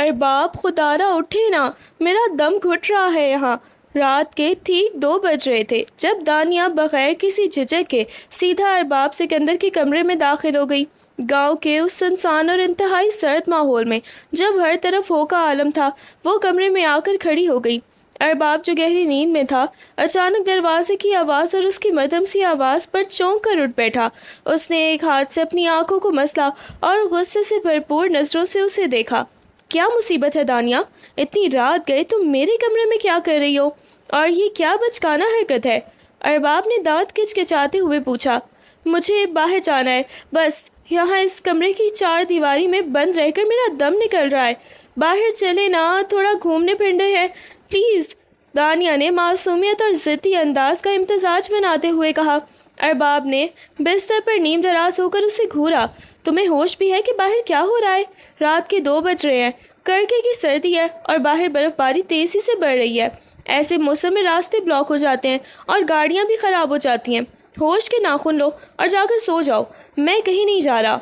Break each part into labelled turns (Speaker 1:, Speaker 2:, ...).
Speaker 1: ارباب خدارا اٹھے نا، میرا دم گھٹ رہا ہے یہاں۔ رات کے ٹھیک 2 بج رہے تھے جب دانیہ بغیر کسی جھجک کے سیدھا ارباب سکندر کے کمرے میں داخل ہو گئی۔ گاؤں کے اس سنسان اور انتہائی سرد ماحول میں جب ہر طرف ہو کا عالم تھا، وہ کمرے میں آ کر کھڑی ہو گئی۔ ارباب جو گہری نیند میں تھا، اچانک دروازے کی آواز اور اس کی مدھم سی آواز پر چونک کر اٹھ بیٹھا۔ اس نے ایک ہاتھ سے اپنی آنکھوں کو مسلا اور غصے سے بھرپور نظروں سے اسے دیکھا۔ کیا مصیبت ہے دانیہ؟ اتنی رات گئے تم میرے کمرے میں کیا کر رہی ہو؟ اور یہ کیا بچکانہ حرکت ہے؟ ارباب نے دانت کچکچاتے ہوئے پوچھا۔ مجھے باہر جانا ہے، بس یہاں اس کمرے کی 4 دیواری میں بند رہ کر میرا دم نکل رہا ہے۔ باہر چلے نا، تھوڑا گھومنے پھرنے ہیں پلیز، دانیہ نے معصومیت اور ضدی انداز کا امتزاج بناتے ہوئے کہا۔ ارباب نے بستر پر نیم دراز ہو کر اسے گھورا۔ تمہیں ہوش بھی ہے کہ باہر کیا ہو رہا ہے؟ رات کے 2 بج رہے ہیں، کڑکے کی سردی ہے اور باہر برف باری تیزی سے بڑھ رہی ہے۔ ایسے موسم میں راستے بلاک ہو جاتے ہیں اور گاڑیاں بھی خراب ہو جاتی ہیں۔ ہوش کے ناخن لو اور جا کر سو جاؤ، میں کہیں نہیں جا رہا۔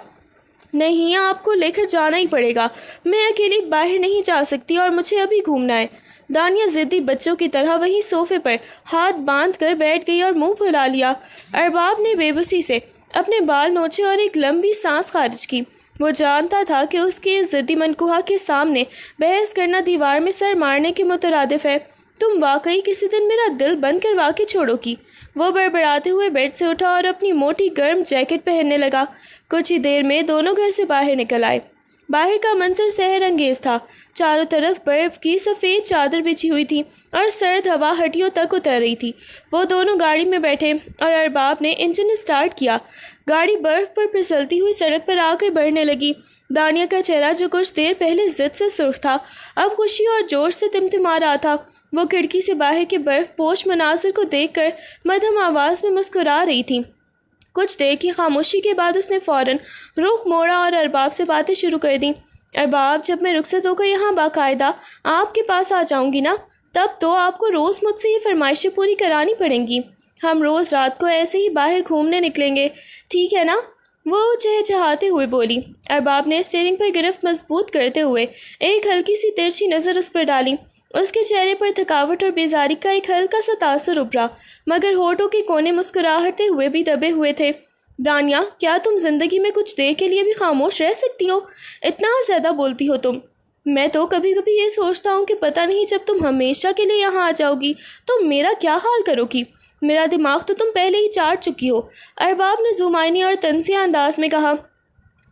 Speaker 1: نہیں، آپ کو لے کر جانا ہی پڑے گا، میں اکیلی باہر نہیں جا سکتی اور مجھے ابھی گھومنا ہے۔ دانیہ ضدی بچوں کی طرح وہیں صوفے پر ہاتھ باندھ کر بیٹھ گئی اور منہ پھلا لیا۔ ارباب نے بے بسی سے اپنے بال نوچے اور ایک لمبی سانس خارج کی۔ وہ جانتا تھا کہ اس کے ضدی منکوہا کے سامنے بحث کرنا دیوار میں سر مارنے کے مترادف ہے۔ تم واقعی کسی دن میرا دل بند کروا کے چھوڑو گی۔ وہ بڑبڑاتے ہوئے بیڈ سے اٹھا اور اپنی موٹی گرم جیکٹ پہننے لگا۔ کچھ ہی دیر میں دونوں گھر سے باہر نکل آئے۔ باہر کا منظر سحر انگیز تھا۔ چاروں طرف برف کی سفید چادر بچھی ہوئی تھی اور سرد ہوا ہڈیوں تک اتر رہی تھی۔ وہ دونوں گاڑی میں بیٹھے اور ارباب نے انجن اسٹارٹ کیا۔ گاڑی برف پر پھسلتی ہوئی سڑک پر آ کر بڑھنے لگی۔ دانیہ کا چہرہ جو کچھ دیر پہلے ضد سے سرخ تھا، اب خوشی اور جوش سے تمتما رہا تھا۔ وہ کھڑکی سے باہر کے برف پوش مناظر کو دیکھ کر مدھم آواز میں مسکرا رہی تھی۔ کچھ دیر کی خاموشی کے بعد اس نے فوراً رخ موڑا اور ارباب سے باتیں شروع کر دیں۔ ارباب، جب میں رخصت ہو کر یہاں باقاعدہ آپ کے پاس آ جاؤں گی نا، تب تو آپ کو روز مجھ سے یہ فرمائشیں پوری کرانی پڑیں گی۔ ہم روز رات کو ایسے ہی باہر گھومنے نکلیں گے، ٹھیک ہے نا؟ وہ چہچہاتے ہوئے بولی۔ ارباب نے اسٹیئرنگ پر گرفت مضبوط کرتے ہوئے ایک ہلکی سی ترچھی نظر اس پر ڈالی۔ اس کے چہرے پر تھکاوٹ اور بیزاری کا ایک ہلکا سا تاثر ابھرا، مگر ہونٹوں کے کونے مسکراہٹے ہوئے بھی دبے ہوئے تھے۔ دانیہ، کیا تم زندگی میں کچھ دیر کے لیے بھی خاموش رہ سکتی ہو؟ اتنا زیادہ بولتی ہو تم۔ میں تو کبھی کبھی یہ سوچتا ہوں کہ پتہ نہیں جب تم ہمیشہ کے لیے یہاں آ جاؤ گی تو میرا کیا حال کرو گی۔ میرا دماغ تو تم پہلے ہی چاٹ چکی ہو، ارباب نے ذومعنی اور طنزیہ انداز میں کہا۔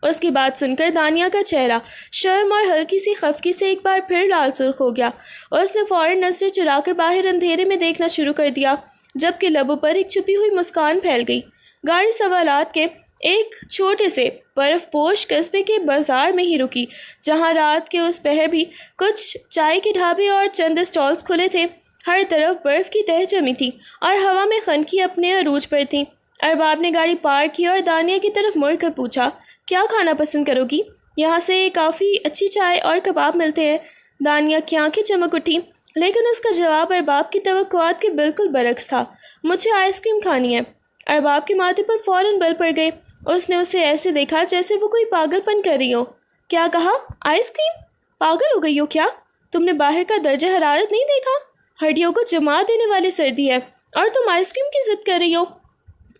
Speaker 1: اس کی بات سن کر دانیہ کا چہرہ شرم اور ہلکی سی خفگی سے ایک بار پھر لال سرخ ہو گیا۔ اس نے فوراً نظریں چرا کر باہر اندھیرے میں دیکھنا شروع کر دیا، جبکہ لبوں پر ایک چھپی ہوئی مسکان پھیل گئی۔ گاڑی سوالات کے ایک چھوٹے سے برف پوش قصبے کے بازار میں ہی رکی، جہاں رات کے اس پہر بھی کچھ چائے کے ڈھابے اور چند اسٹالز کھلے تھے۔ ہر طرف برف کی تہ جمی تھی اور ہوا میں خنکی اپنے عروج پر تھی۔ ارباب نے گاڑی پارک کی اور دانیہ کی طرف مڑ کر پوچھا، کیا کھانا پسند کرو گی؟ یہاں سے کافی اچھی چائے اور کباب ملتے ہیں۔ دانیہ کی آنکھیں چمک اٹھی، لیکن اس کا جواب ارباب کی توقعات کے بالکل برعکس تھا۔ مجھے آئس کریم کھانی ہے۔ ارباب کے ماتھے پر فوراً بل پڑ گئے۔ اس نے اسے ایسے دیکھا جیسے وہ کوئی پاگل پن کر رہی ہو۔ کیا کہا؟ Ice cream? پاگل ہو گئی ہو کیا؟ تم نے باہر کا درجہ حرارت نہیں دیکھا؟ ہڈیوں کو جما دینے والی سردی ہے اور تم آئس کریم کی ضد کر رہی ہو۔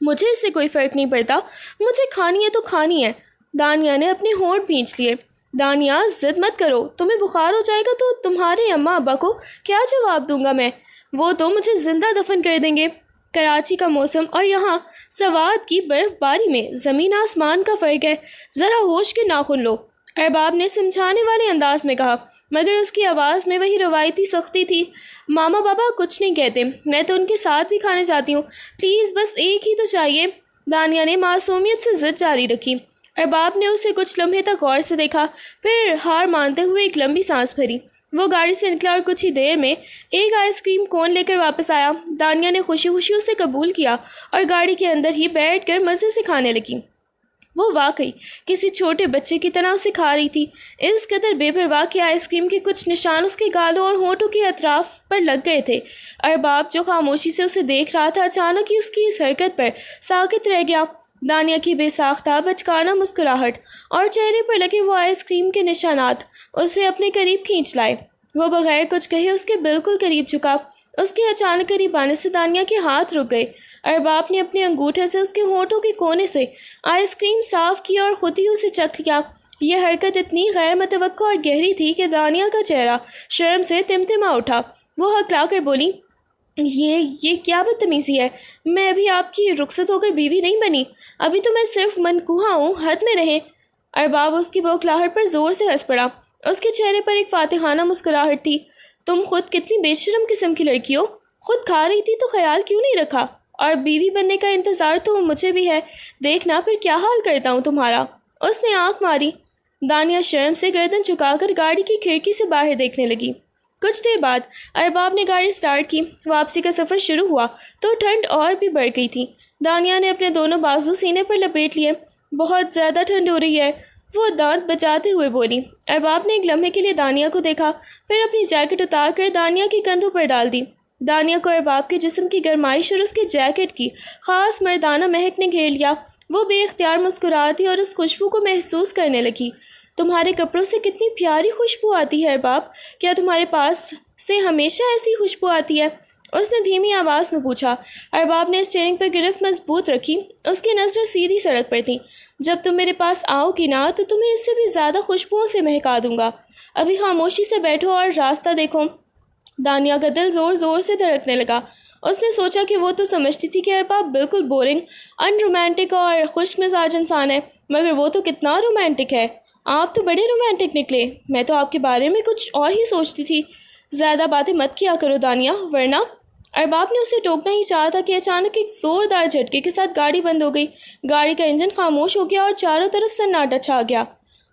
Speaker 1: مجھے اس سے کوئی فرق نہیں پڑتا، مجھے کھانی ہے تو کھانی ہے۔ دانیہ نے اپنے ہونٹ بھینچ لیے۔ دانیہ، ضد مت کرو، تمہیں بخار ہو جائے گا تو تمہارے اماں ابا کو کیا جواب دوں گا میں؟ وہ تو مجھے زندہ دفن کر دیں گے۔ کراچی کا موسم اور یہاں سوات کی برف باری میں زمین آسمان کا فرق ہے، ذرا ہوش کے ناخن لو، ارباب نے سمجھانے والے انداز میں کہا، مگر اس کی آواز میں وہی روایتی سختی تھی۔ ماما بابا کچھ نہیں کہتے، میں تو ان کے ساتھ بھی کھانے جاتی ہوں، پلیز بس ایک ہی تو چاہیے۔ دانیہ نے معصومیت سے ضد جاری رکھی۔ ارباب نے اسے کچھ لمحے تک غور سے دیکھا، پھر ہار مانتے ہوئے ایک لمبی سانس بھری۔ وہ گاڑی سے نکلا اور کچھ ہی دیر میں ایک آئس کریم کون لے کر واپس آیا۔ دانیہ نے خوشی خوشی اسے قبول کیا اور گاڑی کے اندر ہی بیٹھ کر مزے سے کھانے لگی۔ وہ واقعی کسی چھوٹے بچے کی طرح اسے کھا رہی تھی، اس قدر بے پرواہ کہ آئس کریم کے کچھ نشان اس کے گالوں اور ہونٹوں کے اطراف پر لگ گئے تھے۔ ارباب جو خاموشی سے اسے دیکھ رہا تھا، اچانک ہی اس کی اس حرکت پر ساکت رہ گیا۔ دانیہ کی بے ساختہ بچکانہ مسکراہٹ اور چہرے پر لگے وہ آئس کریم کے نشانات اسے اپنے قریب کھینچ لائے۔ وہ بغیر کچھ کہے اس کے بالکل قریب جھکا۔ اس کے اچانک قریب آنے سے دانیہ کے ہاتھ رک گئے۔ ارباب نے اپنے انگوٹھے سے اس کے ہونٹوں کے کونے سے آئس کریم صاف کی اور خود ہی اسے چکھ لیا۔ یہ حرکت اتنی غیر متوقع اور گہری تھی کہ دانیہ کا چہرہ شرم سے تمتما اٹھا۔ وہ ہکلا کر بولی، یہ کیا بدتمیزی ہے؟ میں ابھی آپ کی رخصت ہو کر بیوی نہیں بنی، ابھی تو میں صرف منکوہا ہوں، حد میں رہیں۔ ارباب اس کی بوکھلاہٹ پر زور سے ہنس پڑا۔ اس کے چہرے پر ایک فاتحانہ مسکراہٹ تھی۔ تم خود کتنی بے شرم قسم کی لڑکی ہو، خود کھا رہی تھی تو خیال کیوں نہیں رکھا؟ اور بیوی بننے کا انتظار تو مجھے بھی ہے، دیکھنا پھر کیا حال کرتا ہوں تمہارا۔ اس نے آنکھ ماری۔ دانیہ شرم سے گردن جھکا کر گاڑی کی کھڑکی سے باہر دیکھنے لگی۔ کچھ دیر بعد ارباب نے گاڑی سٹارٹ کی۔ واپسی کا سفر شروع ہوا تو ٹھنڈ اور بھی بڑھ گئی تھی۔ دانیہ نے اپنے دونوں بازو سینے پر لپیٹ لیے۔ بہت زیادہ ٹھنڈ ہو رہی ہے، وہ دانت بچاتے ہوئے بولی۔ ارباب نے ایک لمحے کے لیے دانیہ کو دیکھا، پھر اپنی جیکٹ اتار کر دانیہ کے کندھوں پر ڈال دی۔ دانیہ کو ارباب کے جسم کی گرمائش اور اس کے جیکٹ کی خاص مردانہ مہک نے گھیر لیا۔ وہ بے اختیار مسکراتی اور اس خوشبو کو محسوس کرنے لگی۔ تمہارے کپڑوں سے کتنی پیاری خوشبو آتی ہے ارباب، کیا تمہارے پاس سے ہمیشہ ایسی خوشبو آتی ہے؟ اس نے دھیمی آواز میں پوچھا۔ ارباب نے اسٹیئرنگ پر گرفت مضبوط رکھی۔ اس کی نظریں سیدھی سڑک پر تھیں۔ جب تم میرے پاس آؤ گی نا تو تمہیں اس سے بھی زیادہ خوشبوؤں سے مہکا دوں گا۔ ابھی خاموشی سے بیٹھو اور راستہ دیکھو۔ دانیہ کا دل زور زور سے دھڑکنے لگا۔ اس نے سوچا کہ وہ تو سمجھتی تھی کہ ارباب بالکل بورنگ، ان رومانٹک اور خشک مزاج انسان ہے، مگر وہ تو کتنا رومانٹک ہے۔ آپ تو بڑے رومانٹک نکلے، میں تو آپ کے بارے میں کچھ اور ہی سوچتی تھی۔ زیادہ باتیں مت کیا کرو دانیہ، ورنہ۔ ارباب نے اسے ٹوکنا ہی چاہا تھا کہ اچانک ایک زوردار جھٹکے کے ساتھ گاڑی بند ہو گئی۔ گاڑی کا انجن خاموش ہو گیا اور چاروں طرف سناٹا چھا گیا۔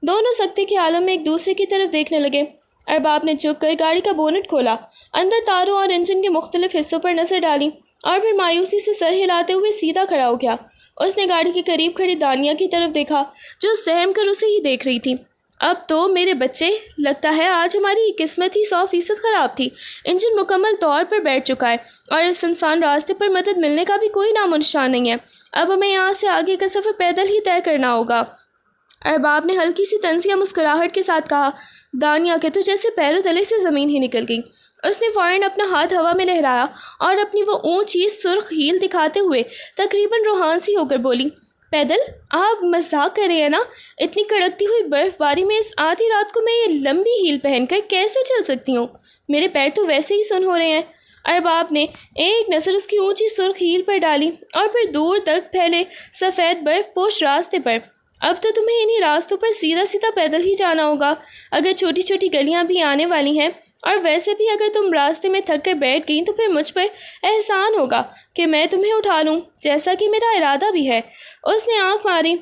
Speaker 1: دونوں سکتے کے عالم میں ایک دوسرے کی طرف دیکھنے لگے۔ ارباب نے جھک کر گاڑی کا بونٹ کھولا، اندر تاروں اور انجن کے مختلف حصوں پر نظر ڈالی اور پھر مایوسی سے سر ہلاتے ہوئے سیدھا کھڑا ہو گیا۔ اس نے گاڑی کے قریب کھڑی دانیہ کی طرف دیکھا جو سہم کر اسے ہی دیکھ رہی تھی۔ اب تو میرے بچے، لگتا ہے آج ہماری قسمت ہی 100% خراب تھی۔ انجن مکمل طور پر بیٹھ چکا ہے اور اس انسان راستے پر مدد ملنے کا بھی کوئی نام و نشان نہیں ہے۔ اب ہمیں یہاں سے آگے کا سفر پیدل ہی طے کرنا ہوگا۔ ارباب نے ہلکی سی طنزیہ مسکراہٹ کے ساتھ کہا۔ دانیہ کے تو جیسے پیروں تلے سے زمین ہی نکل گئی۔ اس نے فوراً اپنا ہاتھ ہوا میں لہرایا اور اپنی وہ اونچی سرخ ہیل دکھاتے ہوئے تقریباً روحان سی ہو کر بولی، پیدل؟ آپ مذاق کر رہے ہیں نا؟ اتنی کڑکتی ہوئی برف باری میں اس آدھی رات کو میں یہ لمبی ہیل پہن کر کیسے چل سکتی ہوں؟ میرے پیر تو ویسے ہی سن ہو رہے ہیں۔ ارباب نے ایک نظر اس کی اونچی سرخ ہیل پر ڈالی اور پھر دور تک پھیلے سفید برف پوش راستے پر۔ اب تو تمہیں انہی راستوں پر سیدھا سیدھا پیدل ہی جانا ہوگا، اگر چھوٹی چھوٹی گلیاں بھی آنے والی ہیں، اور ویسے بھی اگر تم راستے میں تھک کر بیٹھ گئیں تو پھر مجھ پر احسان ہوگا کہ میں تمہیں اٹھا لوں، جیسا کہ میرا ارادہ بھی ہے۔ اس نے آنکھ ماری۔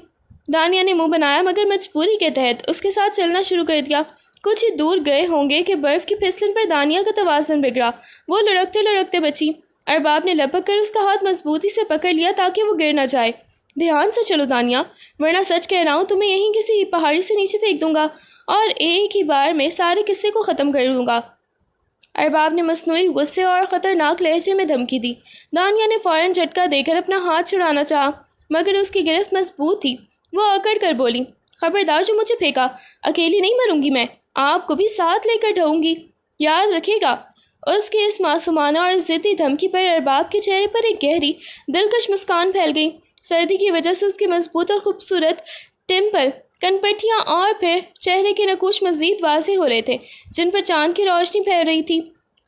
Speaker 1: دانیہ نے منہ بنایا مگر مجبوری کے تحت اس کے ساتھ چلنا شروع کر دیا۔ کچھ ہی دور گئے ہوں گے کہ برف کی پھسلن پر دانیہ کا توازن بگڑا۔ وہ لڑکتے لڑکتے بچی۔ ارباب نے لپک کر اس کا ہاتھ مضبوطی سے پکڑ لیا تاکہ وہ گر نہ جائے۔ دھیان سے چلو دانیہ، ورنہ سچ کہہ رہا ہوں تمہیں یہیں کسی پہاڑی سے نیچے پھینک دوں گا اور ایک ہی بار میں سارے قصے کو ختم کر دوں گا۔ ارباب نے مصنوعی غصے اور خطرناک لہجے میں دھمکی دی۔ دانیہ نے فوراً جھٹکا دے کر اپنا ہاتھ چھڑانا چاہا مگر اس کی گرفت مضبوط تھی۔ وہ اکڑ کر بولی، خبردار جو مجھے پھینکا، اکیلی نہیں مروں گی میں، آپ کو بھی ساتھ لے کر ڈھاؤں گی، یاد رکھیے گا۔ اس کے اس معصومانہ اور ضدی دھمکی پر ارباب کے چہرے پر ایک گہری دلکش مسکان پھیل گئی۔ سردی کی وجہ سے اس کے مضبوط اور خوبصورت ٹیمپل، کنپٹیاں اور پھر چہرے کے نقوش مزید واضح ہو رہے تھے جن پر چاند کی روشنی پھیل رہی تھی۔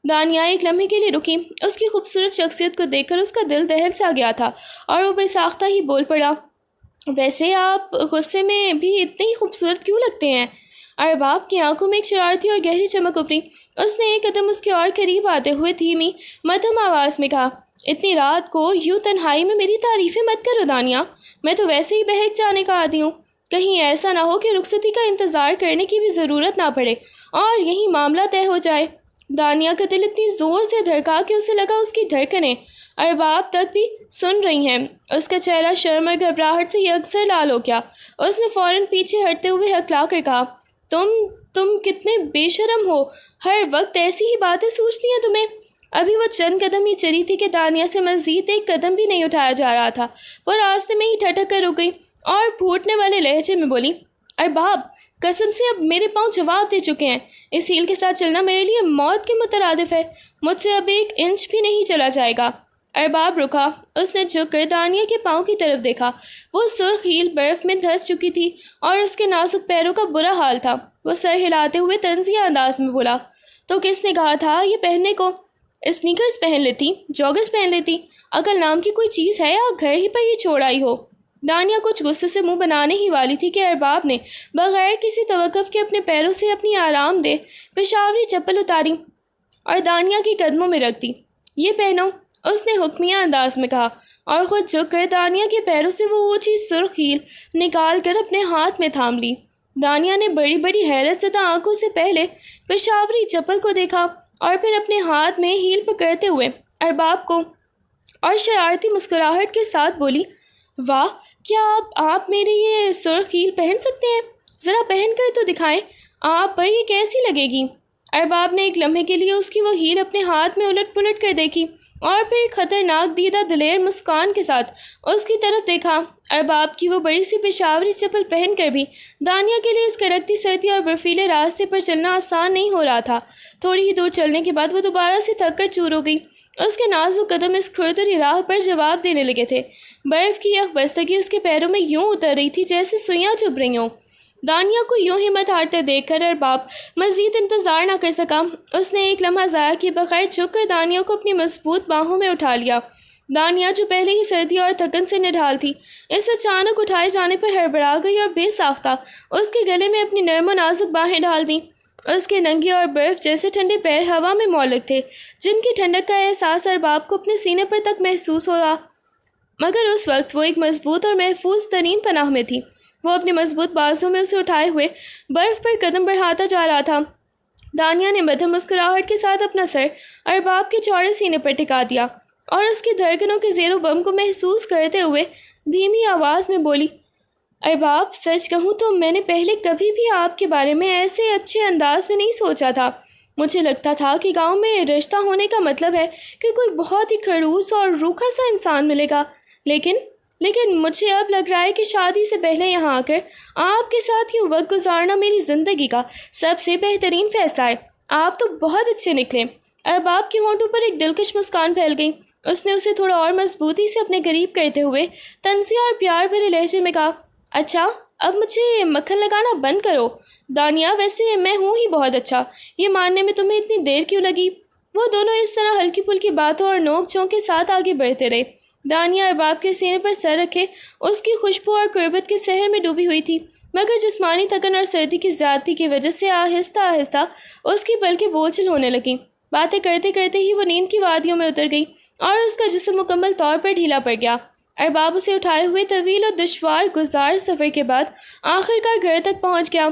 Speaker 1: دانیہ ایک لمحے کے لیے رکی۔ اس کی خوبصورت شخصیت کو دیکھ کر اس کا دل دہل سا گیا تھا اور وہ بے ساختہ ہی بول پڑا، ویسے آپ غصے میں بھی اتنے ہی خوبصورت کیوں لگتے ہیں؟ ارباب کی آنکھوں میں ایک شرارتی اور گہری چمک ابھری۔ اس نے ایک قدم اس کے اور قریب آتے ہوئے دھیمی مدھم آواز میں کہا، اتنی رات کو یوں تنہائی میں میری تعریفیں مت کرو دانیہ، میں تو ویسے ہی بہک جانے کا عادی ہوں، کہیں ایسا نہ ہو کہ رخصتی کا انتظار کرنے کی بھی ضرورت نہ پڑے اور یہی معاملہ طے ہو جائے۔ دانیہ کا دل اتنی زور سے دھڑکا کہ اسے لگا اس کی دھڑکنیں ارباب تک بھی سن رہی ہیں۔ اس کا چہرہ شرم اور گھبراہٹ سے یکسر لال ہو گیا۔ اس نے فوراً پیچھے ہٹتے ہوئے ہکلا کر کہا، تم کتنے بے شرم ہو، ہر وقت ایسی ہی باتیں سوچتی ہیں تمہیں؟ ابھی وہ چند قدم ہی چلی تھی کہ دانیہ سے مزید ایک قدم بھی نہیں اٹھایا جا رہا تھا۔ وہ راستے میں ہی ٹھٹک کر رک گئی اور پھوٹنے والے لہجے میں بولی، ارباب، قسم سے اب میرے پاؤں جواب دے چکے ہیں۔ اس ہیل کے ساتھ چلنا میرے لیے موت کے مترادف ہے۔ مجھ سے اب 1 انچ بھی نہیں چلا جائے گا۔ ارباب رکا۔ اس نے جھک کر دانیہ کے پاؤں کی طرف دیکھا۔ وہ سرخ ہیل برف میں دھس چکی تھی اور اس کے نازک پیروں کا برا حال تھا۔ وہ سر ہلاتے ہوئے طنزیہ انداز میں بولا، تو کس نے کہا تھا یہ پہننے کو؟ اسنیکرز پہن لیتی، جاگرز پہن لیتی۔ عقل نام کی کوئی چیز ہے یا گھر ہی پر ہی چھوڑ آئی ہو؟ دانیہ کچھ غصے سے منہ بنانے ہی والی تھی کہ ارباب نے بغیر کسی توقف کے اپنے پیروں سے اپنی آرام دہ پشاوری چپل اتاری اور دانیہ کی قدموں میں رکھ دی۔ یہ پہنو، اس نے حکمیہ انداز میں کہا، اور خود جھک کر دانیہ کے پیروں سے وہ اونچی سرخ ہیل نکال کر اپنے ہاتھ میں تھام لی۔ دانیہ نے بڑی بڑی حیرت زدہ آنکھوں سے پہلے پشاوری چپل کو دیکھا اور پھر اپنے ہاتھ میں ہیل پکڑتے ہوئے ارباب کو، اور شرارتی مسکراہٹ کے ساتھ بولی، واہ، کیا آپ میرے یہ سرخ ہیل پہن سکتے ہیں؟ ذرا پہن کر تو دکھائیں، آپ پر یہ کیسی لگے گی؟ ارباب نے ایک لمحے کے لیے اس کی وہ ہیل اپنے ہاتھ میں الٹ پلٹ کر دیکھی اور پھر ایک خطرناک دیدہ دلیر مسکان کے ساتھ اس کی طرف دیکھا۔ ارباب کی وہ بڑی سی پشاوری چپل پہن کر بھی دانیہ کے لیے اس کڑکتی سردی اور برفیلے راستے پر چلنا آسان نہیں ہو رہا تھا۔ تھوڑی ہی دور چلنے کے بعد وہ دوبارہ سے تھک کر چور ہو گئی۔ اس کے نازک قدم اس کھردری راہ پر جواب دینے لگے تھے۔ برف کی یک بستگی اس کے پیروں میں یوں اتر رہی تھی جیسے سوئیاں چبھ رہی ہوں۔ دانیہ کو یوں ہمت ہارتے دیکھ کر ارباب مزید انتظار نہ کر سکا۔ اس نے ایک لمحہ ضائع کیے بغیر جھک کر دانیہ کو اپنی مضبوط باہوں میں اٹھا لیا۔ دانیہ جو پہلے ہی سردی اور تھکن سے نڈھال تھی، اس اچانک اٹھائے جانے پر ہڑبڑا گئی اور بے ساختہ اس کے گلے میں اپنی نرم و نازک باہیں ڈال دیں۔ اس کے ننگے اور برف جیسے ٹھنڈے پیر ہوا میں معلق تھے، جن کی ٹھنڈک کا احساس ارباب کو اپنے سینے پر تک محسوس ہوا، مگر اس وقت وہ ایک مضبوط اور محفوظ ترین پناہ میں تھی۔ وہ اپنے مضبوط بازوں میں اسے اٹھائے ہوئے برف پر قدم بڑھاتا جا رہا تھا۔ دانیہ نے مدھم مسکراہٹ کے ساتھ اپنا سر ارباب کے چوڑے سینے پر ٹکا دیا اور اس کی دھڑکنوں کے زیر و بم کو محسوس کرتے ہوئے دھیمی آواز میں بولی، ارباب، سچ کہوں تو میں نے پہلے کبھی بھی آپ کے بارے میں ایسے اچھے انداز میں نہیں سوچا تھا۔ مجھے لگتا تھا کہ گاؤں میں رشتہ ہونے کا مطلب ہے کہ کوئی بہت ہی خڑوس اور روکھا سا انسان ملے گا، لیکن مجھے اب لگ رہا ہے کہ شادی سے پہلے یہاں آ کر آپ کے ساتھ یوں وقت گزارنا میری زندگی کا سب سے بہترین فیصلہ ہے۔ آپ تو بہت اچھے نکلے۔ ارباب کے ہونٹوں پر ایک دلکش مسکان پھیل گئی۔ اس نے اسے تھوڑا اور مضبوطی سے اپنے قریب کرتے ہوئے طنزیہ اور پیار بھرے لہجے میں کہا، اچھا، اب مجھے مکھن لگانا بند کرو۔ دانیہ، ویسے میں ہوں ہی بہت اچھا، یہ ماننے میں تمہیں اتنی دیر کیوں لگی؟ وہ دونوں اس طرح ہلکی پھلکی باتوں اور نوک جھونک کے ساتھ آگے بڑھتے رہے۔ دانیہ ارباب کے سینے پر سر رکھے اس کی خوشبو اور قربت کے سحر میں ڈوبی ہوئی تھی، مگر جسمانی تھکن اور سردی کی زیادتی کی وجہ سے آہستہ آہستہ اس کی پلکیں بوجھل ہونے لگیں۔ باتیں کرتے کرتے ہی وہ نیند کی وادیوں میں اتر گئی اور اس کا جسم مکمل طور پر ڈھیلا پڑ گیا۔ ارباب اسے اٹھائے ہوئے طویل اور دشوار گزار سفر کے بعد آخرکار گھر تک پہنچ گیا۔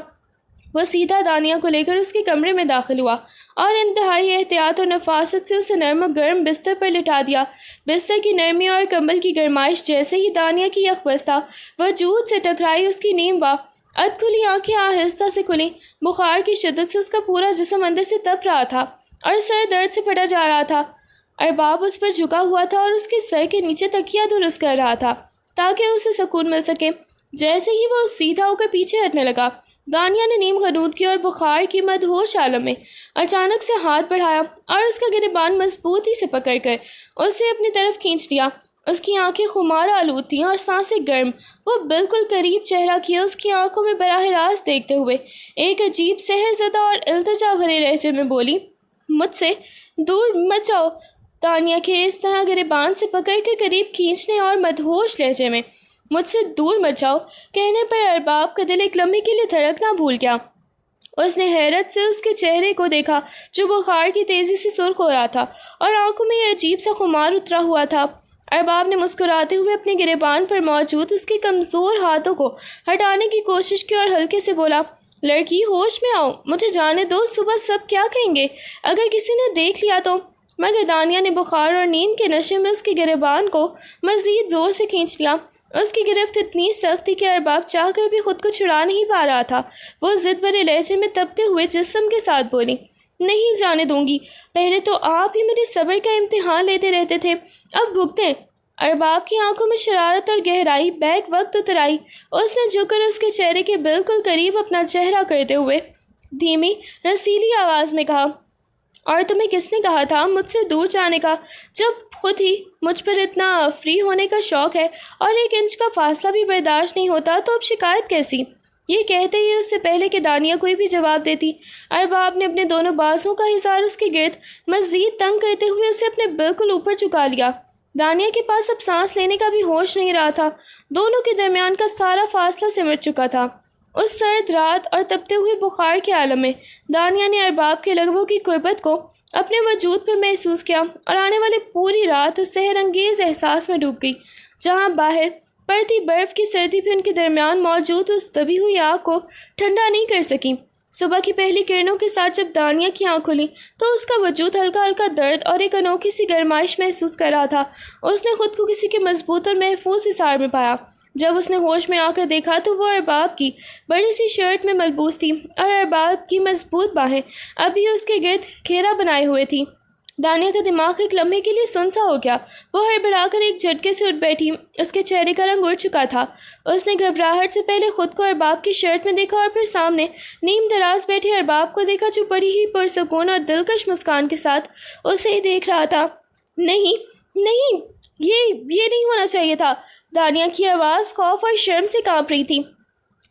Speaker 1: وہ سیدھا دانیہ کو لے کر اس کے کمرے میں داخل ہوا اور انتہائی احتیاط اور نفاست سے اسے نرم و گرم بستر پر لٹا دیا۔ بستر کی نرمی اور کمبل کی گرمائش جیسے ہی دانیہ کی یخبستہ وجود سے ٹکرائی، اس کی نیم اد کھلی آنکھیں آہستہ سے کھلیں۔ بخار کی شدت سے اس کا پورا جسم اندر سے تپ رہا تھا اور سر درد سے پھٹا جا رہا تھا۔ ارباب اس پر جھکا ہوا تھا اور اس کے سر کے نیچے تکیہ درست کر رہا تھا تاکہ اسے سکون مل سکے۔ جیسے ہی وہ سیدھا ہو کر پیچھے ہٹنے لگا، دانیہ نے نیم غنودگی اور بخار کی مدہوش عالم میں اچانک سے ہاتھ بڑھایا اور اس کا گریبان مضبوطی سے پکڑ کر اسے اپنی طرف کھینچ لیا۔ اس کی آنکھیں خمار آلود تھیں اور سانسیں گرم۔ وہ بالکل قریب چہرہ کیے اس کی آنکھوں میں براہ راست دیکھتے ہوئے ایک عجیب سحر زدہ اور التجا بھرے لہجے میں بولی، مجھ سے دور مت جاؤ۔ دانیہ کے اس طرح گریبان سے پکڑ کے قریب کھینچنے اور مدہوش لہجے میں مجھ سے دور مت جاؤ کہنے پر ارباب کا دل ایک لمحے کے لیے دھڑکنا بھول گیا۔ اس نے حیرت سے اس کے چہرے کو دیکھا جو بخار کی تیزی سے سرخ ہو رہا تھا اور آنکھوں میں یہ عجیب سا خمار اترا ہوا تھا۔ ارباب نے مسکراتے ہوئے اپنے گریبان پر موجود اس کے کمزور ہاتھوں کو ہٹانے کی کوشش کی اور ہلکے سے بولا، لڑکی، ہوش میں آؤ، مجھے جانے دو، صبح سب کیا کہیں گے اگر کسی نے دیکھ لیا تو۔ مگر دانیہ نے بخار اور نیند کے نشے میں اس کے گریبان کو مزید زور سے کھینچ لیا۔ اس کی گرفت اتنی سخت تھی کہ ارباب چاہ کر بھی خود کو چھڑا نہیں پا رہا تھا۔ وہ ضد بھرے لہجے میں تپتے ہوئے جسم کے ساتھ بولی، نہیں جانے دوں گی۔ پہلے تو آپ ہی میرے صبر کا امتحان لیتے رہتے تھے، اب بھگتیں۔ ارباب کی آنکھوں میں شرارت اور گہرائی بیک وقت اتر آئی۔ اس نے جھک کر اس کے چہرے کے بالکل قریب اپنا چہرہ کرتے ہوئے دھیمی رسیلی آواز میں کہا، اور تمہیں کس نے کہا تھا مجھ سے دور جانے کا؟ جب خود ہی مجھ پر اتنا فری ہونے کا شوق ہے اور 1 انچ کا فاصلہ بھی برداشت نہیں ہوتا تو اب شکایت کیسی؟ یہ کہتے ہی اس سے پہلے کہ دانیہ کوئی بھی جواب دیتی، ارباب نے اپنے دونوں بازوں کا حصار اس کے گرد مزید تنگ کرتے ہوئے اسے اپنے بالکل اوپر چکا لیا۔ دانیہ کے پاس اب سانس لینے کا بھی ہوش نہیں رہا تھا، دونوں کے درمیان کا سارا فاصلہ سمٹ چکا تھا۔ اس سرد رات اور تپتے ہوئے بخار کے عالم میں دانیہ نے ارباب کے لگبوں کی قربت کو اپنے وجود پر محسوس کیا اور آنے والے پوری رات اس سحر انگیز احساس میں ڈوب گئی، جہاں باہر پڑتی برف کی سردی بھی ان کے درمیان موجود اس دبی ہوئی آگ کو ٹھنڈا نہیں کر سکی۔ صبح کی پہلی کرنوں کے ساتھ جب دانیہ کی آنکھ کھلی تو اس کا وجود ہلکا ہلکا درد اور ایک انوکھی سی گرمائش محسوس کر رہا تھا۔ اس نے خود کو کسی کے مضبوط اور محفوظ حصار میں پایا۔ جب اس نے ہوش میں آ کر دیکھا تو وہ ارباب کی بڑی سی شرٹ میں ملبوس تھی اور ارباب کی مضبوط باہیں ابھی اس کے گرد گھیرا بنائے ہوئے تھی۔ دانیہ کا دماغ ایک لمحے کے لیے سنسا ہو گیا۔ وہ ہڑبڑا کر ایک جھٹکے سے اٹھ بیٹھی، اس کے چہرے کا رنگ اڑ چکا تھا۔ اس نے گھبراہٹ سے پہلے خود کو ارباب کی شرٹ میں دیکھا اور پھر سامنے نیم دراز بیٹھے ارباب کو دیکھا جو بڑی ہی پرسکون اور دلکش مسکان کے ساتھ اسے ہی دیکھ رہا تھا۔ نہیں نہیں، یہ نہیں ہونا چاہیے تھا۔ دانیہ کی آواز خوف اور شرم سے کانپ رہی تھی۔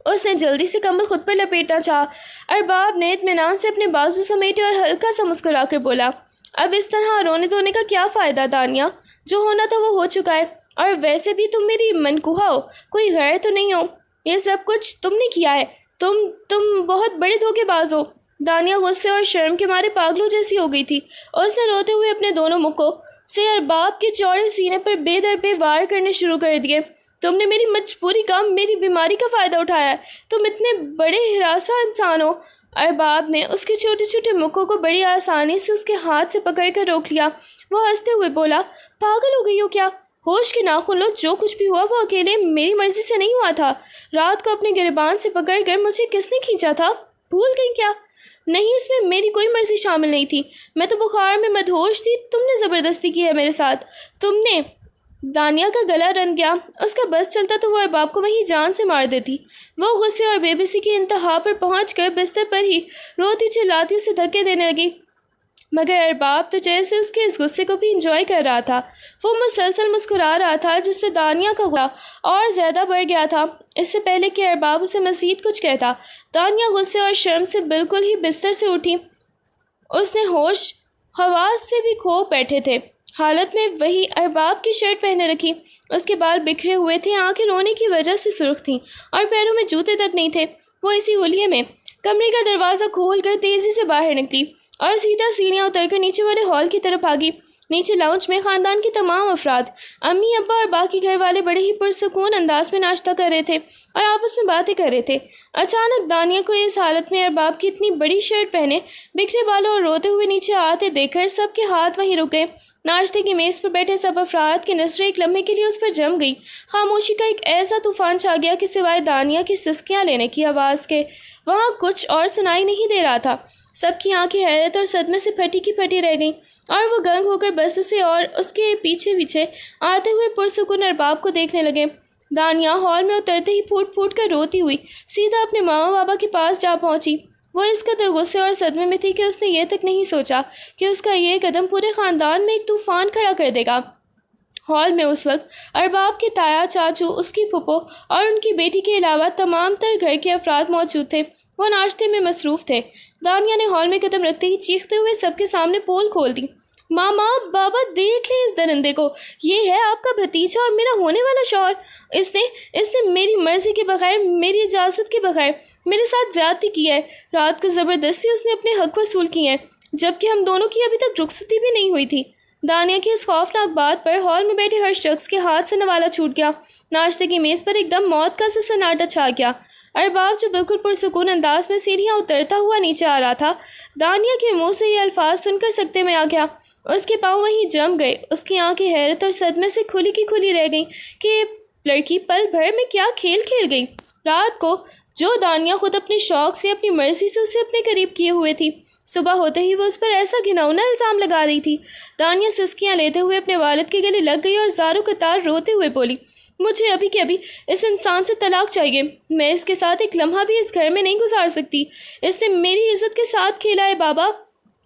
Speaker 1: اس نے جلدی سے کمبل خود پر لپیٹنا چاہا۔ ارباب نے اطمینان سے اپنے بازو سمیٹے اور ہلکا سا مسکرا کر بولا، اب اس طرح رونے دھونے کا کیا فائدہ دانیہ؟ جو ہونا تھا وہ ہو چکا ہے، اور ویسے بھی تم میری منکوہا ہو، کوئی غیر تو نہیں ہو۔ یہ سب کچھ تم نے کیا ہے، تم بہت بڑے دھوکے باز ہو۔ دانیہ غصے اور شرم کے مارے پاگلوں جیسی ہو گئی تھی۔ اس نے روتے ہوئے اپنے دونوں مکوں سے ارباب کے چوڑے سینے پر بے درپے وار کرنے شروع کر دیے۔ تم نے میری مجبوری کا، میری بیماری کا فائدہ اٹھایا ہے، تم اتنے بڑے ہراساں انسان ہو۔ ارباب نے اس کے چھوٹے چھوٹے مکوں کو بڑی آسانی سے اس کے ہاتھ سے پکڑ کر روک لیا۔ وہ ہنستے ہوئے بولا، پاگل ہو گئی ہو کیا؟ ہوش کے ناخن لو، جو کچھ بھی ہوا وہ اکیلے میری مرضی سے نہیں ہوا تھا۔ رات کو اپنے گریبان سے پکڑ کر مجھے کس نے کھینچا تھا، بھول گئی کیا؟ نہیں، اس میں میری کوئی مرضی شامل نہیں تھی، میں تو بخار میں مدہوش تھی، تم نے زبردستی کی ہے میرے ساتھ، تم نے۔ دانیہ کا گلا رن گیا۔ اس کا بس چلتا تو وہ ارباب کو وہیں جان سے مار دیتی۔ وہ غصے اور بے بسی کی انتہا پر پہنچ کر بستر پر ہی روتی چلاتی اسے دھکے دینے لگی، مگر ارباب تو جیسے اس کے اس غصے کو بھی انجوائے کر رہا تھا۔ وہ مسلسل مسکرا رہا تھا جس سے دانیہ کا غصہ اور زیادہ بڑھ گیا تھا۔ اس سے پہلے کہ ارباب اسے مزید کچھ کہتا، دانیہ غصے اور شرم سے بالکل ہی بستر سے اٹھی۔ اس نے ہوش حواس سے بھی کھو بیٹھے تھے حالت میں وہی ارباب کی شرٹ پہنے رکھی۔ اس کے بال بکھرے ہوئے تھے، آنکھیں رونے کی وجہ سے سرخ تھیں اور پیروں میں جوتے تک نہیں تھے۔ وہ اسی ہولیے میں کمرے کا دروازہ کھول کر تیزی سے باہر نکلی اور سیدھا سیڑھیاں اتر کر نیچے والے ہال کی طرف بھاگی۔ نیچے لاؤنج میں خاندان کے تمام افراد، امی، ابا اور باقی گھر والے بڑے ہی پرسکون انداز میں ناشتہ کر رہے تھے اور آپس میں باتیں کر رہے تھے۔ اچانک دانیہ کو اس حالت میں ارباب کی اتنی بڑی شرٹ پہنے، بکھرے بالوں اور روتے ہوئے نیچے آتے دیکھ کر سب کے ہاتھ وہیں رک گئے۔ ناشتے کی میز پر بیٹھے سب افراد کی نظریں ایک لمحے کے لیے اس پر جم گئی۔ خاموشی کا ایک ایسا طوفان چھا گیا کہ سوائے دانیہ کی سسکیاں لینے کی آواز کے وہاں کچھ اور سنائی نہیں دے رہا تھا۔ سب کی آنکھیں حیرت اور صدمے سے پھٹی کی پھٹی رہ گئیں اور وہ گنگ ہو کر بس اسے اور اس کے پیچھے پیچھے آتے ہوئے پرسکون ارباب کو دیکھنے لگے۔ دانیہ ہال میں اترتے ہی پھوٹ پھوٹ کر روتی ہوئی سیدھا اپنے ماما بابا کے پاس جا پہنچی۔ وہ اس قدر غصے اور صدمے میں تھی کہ اس نے یہ تک نہیں سوچا کہ اس کا یہ قدم پورے خاندان میں ایک طوفان کھڑا کر دے گا۔ ہال میں اس وقت ارباب کے تایا، چاچو، اس کی پھپھو اور ان کی بیٹی کے علاوہ تمام تر گھر کے افراد موجود تھے۔ وہ ناشتے میں مصروف تھے۔ دانیہ نے ہال میں قدم رکھتے ہی چیختے ہوئے سب کے سامنے پول کھول دی، ماما، بابا، دیکھ لیں اس درندے کو، یہ ہے آپ کا بھتیجا اور میرا ہونے والا شوہر۔ اس نے میری مرضی کے بغیر، میری اجازت کے بغیر میرے ساتھ زیادتی کی ہے۔ رات کو زبردستی اس نے اپنے حق وصول کیے ہیں، جبکہ ہم دونوں کی ابھی تک رخصتی بھی نہیں ہوئی تھی۔ دانیہ کی اس خوفناک بات پر ہال میں بیٹھے ہر شخص کے ہاتھ سے نوالا چھوٹ گیا۔ ناشتے کی میز پر ایک دم موت کا سا سناٹا چھا گیا۔ ارباب جو بالکل پرسکون انداز میں سیڑھیاں اترتا ہوا نیچے آ رہا تھا، دانیہ کے منہ سے یہ الفاظ سن کر سکتے میں آ گیا۔ اس کے پاؤں وہیں جم گئے، اس کی آنکھیں حیرت اور صدمے سے کھلی کی کھلی رہ گئیں کہ یہ لڑکی پل بھر میں کیا کھیل کھیل گئی۔ رات کو جو دانیہ خود اپنے شوق سے اپنی مرضی سے اسے اپنے قریب کیے ہوئے تھی۔ صبح ہوتے ہی وہ اس پر ایسا گھناؤنا الزام لگا رہی تھی۔ دانیہ سسکیاں لیتے ہوئے اپنے والد کے گلے لگ گئی اور زاروں قطار روتے ہوئے بولی، مجھے ابھی کے ابھی اس انسان سے طلاق چاہیے، میں اس کے ساتھ ایک لمحہ بھی اس گھر میں نہیں گزار سکتی، اس نے میری عزت کے ساتھ کھیلا ہے بابا۔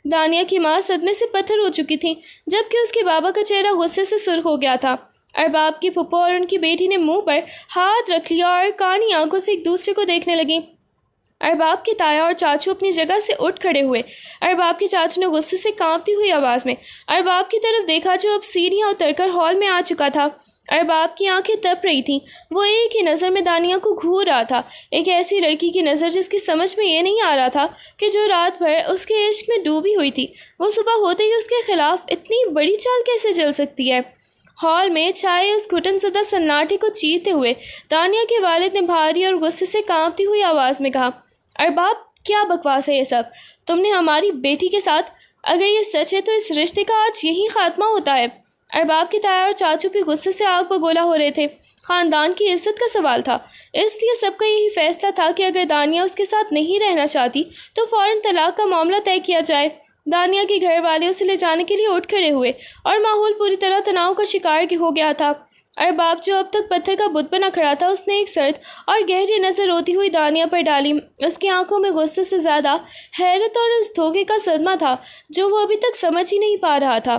Speaker 1: دانیہ کی ماں صدمے سے پتھر ہو چکی تھی، جبکہ اس کے بابا کا چہرہ غصے سے سرخ ہو گیا تھا۔ ارباب کی پھپھو اور ان کی بیٹی نے منہ پر ہاتھ رکھ لیا اور کانی آنکھوں سے ایک دوسرے کو دیکھنے لگیں۔ ارباب کے تایا اور چاچو اپنی جگہ سے اٹھ کھڑے ہوئے۔ ارباب کے چاچو نے غصے سے کانپتی ہوئی آواز میں ارباب کی طرف دیکھا جو اب سیڑھیاں اتر کر ہال میں آ چکا تھا۔ ارباب کی آنکھیں تپ رہی تھیں، وہ ایک ہی نظر میں دانیہ کو گھور رہا تھا، ایک ایسی لڑکی کی نظر جس کی سمجھ میں یہ نہیں آ رہا تھا کہ جو رات بھر اس کے عشق میں ڈوبی ہوئی تھی، وہ صبح ہوتے ہی اس کے خلاف اتنی بڑی چال کیسے چل سکتی ہے۔ ہال میں چھائے اس گھٹن زدہ سناٹے کو چیرتے ہوئے دانیہ کے والد نے بھاری اور غصے سے کانپتی ہوئی آواز میں کہا، ارباب کیا بکواس ہے یہ سب، تم نے ہماری بیٹی کے ساتھ، اگر یہ سچ ہے تو اس رشتے کا آج یہی خاتمہ ہوتا ہے۔ ارباب کے تایا اور چاچو بھی غصے سے آگ بگولا ہو رہے تھے، خاندان کی عزت کا سوال تھا، اس لیے سب کا یہی فیصلہ تھا کہ اگر دانیہ اس کے ساتھ نہیں رہنا چاہتی تو فوراً طلاق کا معاملہ طے کیا جائے۔ دانیہ کے گھر والے اسے لے جانے کے لیے اٹھ کھڑے ہوئے اور ماحول پوری طرح تناؤ کا شکار ہو گیا تھا۔ ارباب جو اب تک پتھر کا بت بنا کھڑا تھا، اس نے ایک سرد اور گہری نظر روتی ہوئی دانیہ پر ڈالی۔ اس کی آنکھوں میں غصے سے زیادہ حیرت اور اس دھوکے کا صدمہ تھا جو وہ ابھی تک سمجھ ہی نہیں پا رہا تھا۔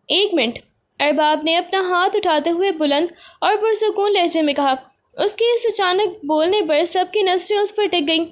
Speaker 1: ایک منٹ، ارباب نے اپنا ہاتھ اٹھاتے ہوئے بلند اور پرسکون لہجے میں کہا۔ اس کے اس اچانک بولنے پر سب کی نظریں اس پر ٹک گئیں۔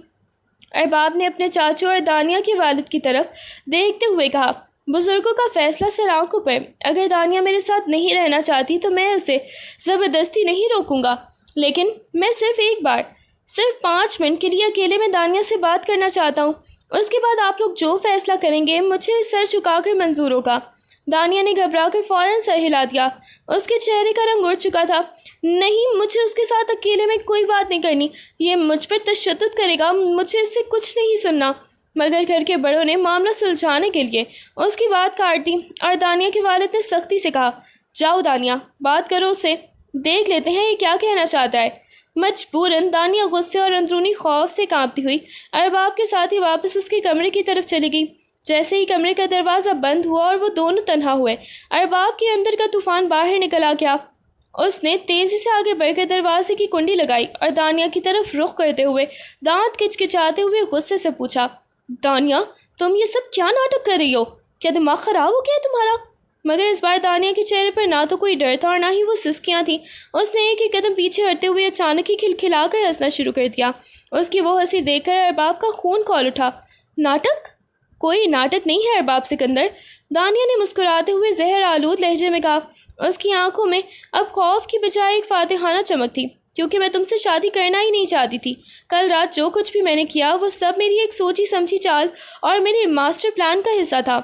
Speaker 1: ارباب نے اپنے چاچو اور دانیہ کے والد کی طرف دیکھتے ہوئے کہا، بزرگوں کا فیصلہ سر آنکھوں پر، اگر دانیہ میرے ساتھ نہیں رہنا چاہتی تو میں اسے زبردستی نہیں روکوں گا، لیکن میں صرف ایک بار، صرف 5 منٹ کے لیے اکیلے میں دانیہ سے بات کرنا چاہتا ہوں، اس کے بعد آپ لوگ جو فیصلہ کریں گے مجھے سر جھکا کر منظور ہوگا۔ دانیہ نے گھبرا کر فوراً سر ہلا دیا، اس کے چہرے کا رنگ اڑ چکا تھا۔ نہیں، مجھے اس کے ساتھ اکیلے میں کوئی بات نہیں کرنی، یہ مجھ پر تشدد کرے گا، مجھے اس سے کچھ نہیں سننا۔ مگر گھر کے بڑوں نے معاملہ سلجھانے کے لیے اس کی بات کاٹ دی اور دانیہ کے والد نے سختی سے کہا، جاؤ دانیہ، بات کرو اس سے، دیکھ لیتے ہیں یہ کیا کہنا چاہتا ہے۔ مجبوراً دانیہ غصے اور اندرونی خوف سے کانپتی ہوئی ارباب کے ساتھ ہی واپس اس کے کمرے کی طرف چلی گئی۔ جیسے ہی کمرے کا دروازہ بند ہوا اور وہ دونوں تنہا ہوئے، ارباب کے اندر کا طوفان باہر نکل آ گیا۔ اس نے تیزی سے آگے بڑھ کر دروازے کی کنڈی لگائی اور دانیہ کی طرف رخ کرتے ہوئے دانت کچکچاتے ہوئے غصے سے پوچھا، دانیہ تم یہ سب کیا ناٹک کر رہی ہو؟ کیا دماغ خراب ہو گیا ہے تمہارا؟ مگر اس بار دانیہ کے چہرے پر نہ تو کوئی ڈر تھا اور نہ ہی وہ سسکیاں تھیں۔ اس نے ایک ایک قدم پیچھے ہٹتے ہوئے اچانک ہی کھلکھلا کر ہنسنا شروع کر دیا۔ اس کی وہ ہنسی دیکھ کر ارباب کا خون کھول اٹھا۔ ناٹک؟ کوئی ناٹک نہیں ہے ارباب سکندر، دانیہ نے مسکراتے ہوئے زہر آلود لہجے میں کہا۔ اس کی آنکھوں میں اب خوف کی بجائے ایک فاتحانہ چمک تھی، کیونکہ میں تم سے شادی کرنا ہی نہیں چاہتی تھی۔ کل رات جو کچھ بھی میں نے کیا وہ سب میری ایک سوچی سمجھی چال اور میرے ماسٹر پلان کا حصہ تھا۔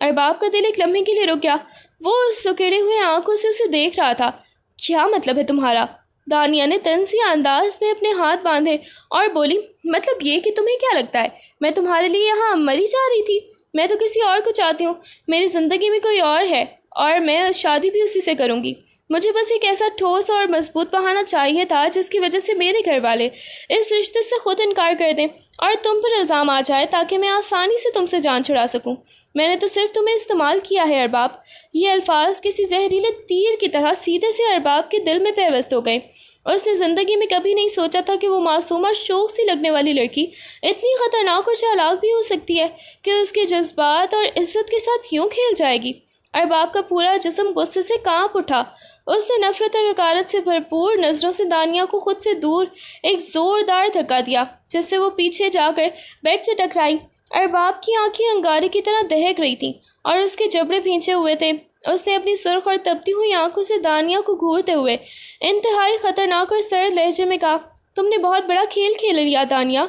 Speaker 1: ارباب کا دل ایک لمحے کے لیے رک گیا، وہ سکڑے ہوئے آنکھوں سے اسے دیکھ رہا تھا۔ کیا مطلب ہے تمہارا؟ دانیہ نے طنزیہ انداز میں اپنے ہاتھ باندھے اور بولی، مطلب یہ کہ تمہیں کیا لگتا ہے میں تمہارے لیے یہاں مری جا رہی تھی؟ میں تو کسی اور کو چاہتی ہوں، میری زندگی میں کوئی اور ہے اور میں شادی بھی اسی سے کروں گی۔ مجھے بس ایک ایسا ٹھوس اور مضبوط بہانہ چاہیے تھا جس کی وجہ سے میرے گھر والے اس رشتے سے خود انکار کر دیں اور تم پر الزام آ جائے تاکہ میں آسانی سے تم سے جان چھڑا سکوں۔ میں نے تو صرف تمہیں استعمال کیا ہے ارباب۔ یہ الفاظ کسی زہریلے تیر کی طرح سیدھے سے ارباب کے دل میں پیوست ہو گئے۔ اس نے زندگی میں کبھی نہیں سوچا تھا کہ وہ معصوم اور شوق سی لگنے والی لڑکی اتنی خطرناک اور چالاک بھی ہو سکتی ہے کہ اس کے جذبات اور عزت کے ساتھ یوں کھیل جائے گی۔ ارباب کا پورا جسم غصے سے کانپ اٹھا۔ اس نے نفرت اور حقارت سے بھرپور نظروں سے دانیہ کو خود سے دور ایک زوردار دھکا دیا جس سے وہ پیچھے جا کر بیڈ سے ٹکرائی۔ ارباب کی آنکھیں انگارے کی طرح دہک رہی تھیں اور اس کے جبڑے بھینچے ہوئے تھے۔ اس نے اپنی سرخ اور تپتی ہوئی آنکھوں سے دانیہ کو گھورتے ہوئے انتہائی خطرناک اور سرد لہجے میں کہا، تم نے بہت بڑا کھیل کھیل لیا دانیہ،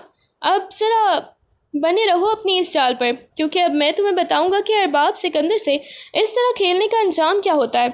Speaker 1: اب ذرا بنے رہو اپنی اس چال پر، کیونکہ اب میں تمہیں بتاؤں گا کہ ارباب سکندر سے اس طرح کھیلنے کا انجام کیا ہوتا ہے۔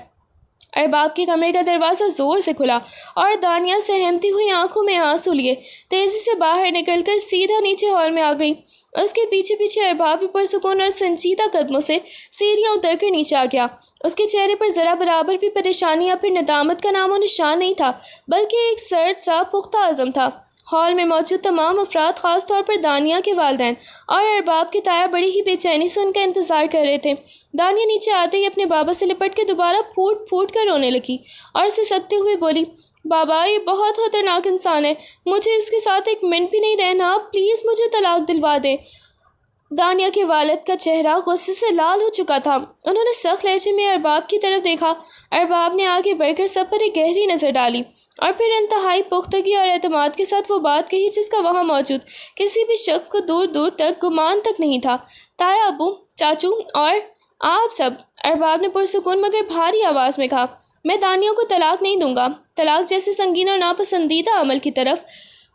Speaker 1: ارباب کے کمرے کا دروازہ زور سے کھلا اور دانیہ سہمتی ہوئی آنکھوں میں آنسو لیے تیزی سے باہر نکل کر سیدھا نیچے ہال میں آ گئی۔ اس کے پیچھے پیچھے ارباب بھی پرسکون اور سنجیدہ قدموں سے سیڑھیاں اتر کر نیچے آ گیا۔ اس کے چہرے پر ذرا برابر بھی پریشانی یا پھر ندامت کا نام و نشان نہیں تھا، بلکہ ایک سرد سا پختہ عزم تھا۔ ہال میں موجود تمام افراد، خاص طور پر دانیہ کے والدین اور ارباب کے تایا بڑی ہی بے چینی سے ان کا انتظار کر رہے تھے۔ دانیہ نیچے آتے ہی اپنے بابا سے لپٹ کے دوبارہ پھوٹ پھوٹ کر رونے لگی اور سسکتے ہوئے بولی، بابا یہ بہت خطرناک انسان ہے، مجھے اس کے ساتھ ایک منٹ بھی نہیں رہنا، آپ پلیز مجھے طلاق دلوا دیں۔ دانیہ کے والد کا چہرہ غصے سے لال ہو چکا تھا۔ انہوں نے سخت لہجے میں ارباب کی طرف دیکھا۔ ارباب نے آگے بڑھ کر سب پر ایک گہری نظر ڈالی اور پھر انتہائی پختگی اور اعتماد کے ساتھ وہ بات کہی جس کا وہاں موجود کسی بھی شخص کو دور دور تک گمان تک نہیں تھا۔ تایا ابو، چاچو اور آپ سب، ارباب نے پرسکون مگر بھاری آواز میں کہا، میں دانیہ کو طلاق نہیں دوں گا۔ طلاق جیسے سنگین اور ناپسندیدہ عمل کی طرف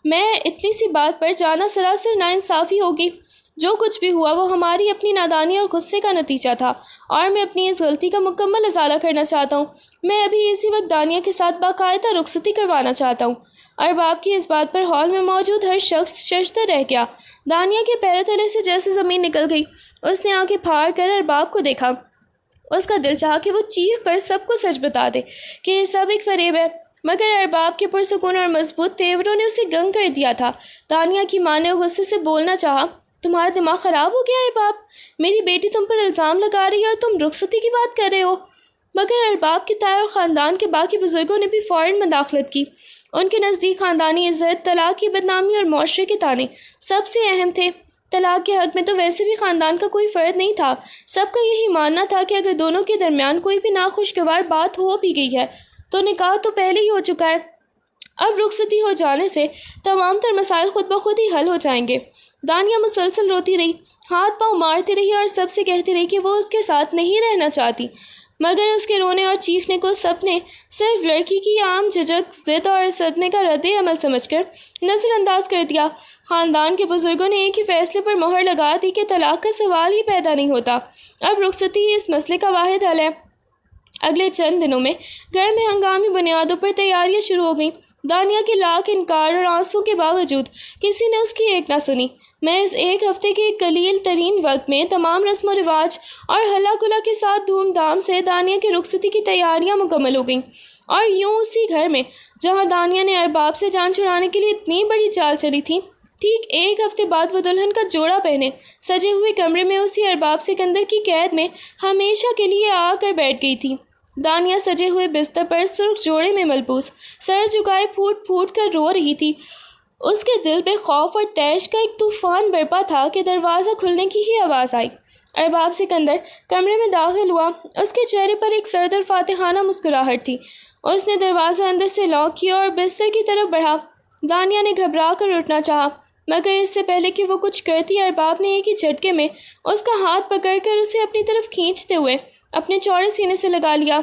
Speaker 1: میں اتنی سی بات پر جانا سراسر ناانصافی ہوگی۔ جو کچھ بھی ہوا وہ ہماری اپنی نادانی اور غصے کا نتیجہ تھا اور میں اپنی اس غلطی کا مکمل ازالہ کرنا چاہتا ہوں۔ میں ابھی اسی وقت دانیہ کے ساتھ باقاعدہ رخصتی کروانا چاہتا ہوں۔ ارباب کی اس بات پر ہال میں موجود ہر شخص ششدر رہ گیا۔ دانیہ کے پیروں تلے سے جیسے زمین نکل گئی۔ اس نے آنکھیں پھاڑ کر ارباب کو دیکھا۔ اس کا دل چاہا کہ وہ چیخ کر سب کو سچ بتا دے کہ یہ سب ایک فریب ہے، مگر ارباب کے پرسکون اور مضبوط تیوروں نے اسے گنگ کر دیا تھا۔ دانیہ کی ماں نے غصے سے بولنا چاہا، تمہارا دماغ خراب ہو گیا ہے ارباب؟ میری بیٹی تم پر الزام لگا رہی ہے اور تم رخصتی کی بات کر رہے ہو۔ مگر ارباب کے تایا اور خاندان کے باقی بزرگوں نے بھی فوراً مداخلت کی۔ ان کے نزدیک خاندانی عزت، طلاق کی بدنامی اور معاشرے کے تانے سب سے اہم تھے۔ طلاق کے حق میں تو ویسے بھی خاندان کا کوئی فرد نہیں تھا۔ سب کا یہی ماننا تھا کہ اگر دونوں کے درمیان کوئی بھی ناخوشگوار بات ہو بھی گئی ہے تو نکاح تو پہلے ہی ہو چکا ہے۔ اب رخصتی ہو جانے سے تمام تر مسائل خود بخود ہی حل ہو جائیں گے۔ دانیہ مسلسل روتی رہی، ہاتھ پاؤں مارتی رہی اور سب سے کہتی رہی کہ وہ اس کے ساتھ نہیں رہنا چاہتی، مگر اس کے رونے اور چیخنے کو سب نے صرف لڑکی کی عام جھجک، ضد اور صدمے کا رد عمل سمجھ کر نظر انداز کر دیا۔ خاندان کے بزرگوں نے ایک ہی فیصلے پر مہر لگا دی کہ طلاق کا سوال ہی پیدا نہیں ہوتا، اب رخصتی ہی اس مسئلے کا واحد حل ہے۔ اگلے چند دنوں میں گھر میں ہنگامی بنیادوں پر تیاریاں شروع ہو گئیں۔ دانیہ کے لاکھ انکار اور آنسوں کے باوجود کسی نے اس کی ایک نہ سنی۔ محض ایک ہفتے کے قلیل ترین وقت میں تمام رسم و رواج اور ہلا گلا کے ساتھ دھوم دھام سے دانیہ کی رخصتی کی تیاریاں مکمل ہو گئیں، اور یوں اسی گھر میں جہاں دانیہ نے ارباب سے جان چھڑانے کے لیے اتنی بڑی چال چلی تھی، ٹھیک ایک ہفتے بعد وہ دلہن کا جوڑا پہنے سجے ہوئے کمرے میں اسی ارباب سکندر کی قید میں ہمیشہ کے لیے آ کر بیٹھ گئی تھی۔ دانیہ سجے ہوئے بستر پر سرخ جوڑے میں ملبوس سر جھکائے پھوٹ پھوٹ کر رو رہی تھی۔ اس کے دل پہ خوف اور تیش کا ایک طوفان برپا تھا کہ دروازہ کھلنے کی ہی آواز آئی۔ ارباب سکندر کمرے میں داخل ہوا۔ اس کے چہرے پر ایک سرد اور فاتحانہ مسکراہٹ تھی۔ اس نے دروازہ اندر سے لاک کیا اور بستر کی طرف بڑھا۔ دانیہ نے گھبرا کر اٹھنا چاہا، مگر اس سے پہلے کہ وہ کچھ کرتی، ارباب نے ایک ہی جھٹکے میں اس کا ہاتھ پکڑ کر اسے اپنی طرف کھینچتے ہوئے اپنے چوڑے سینے سے لگا لیا۔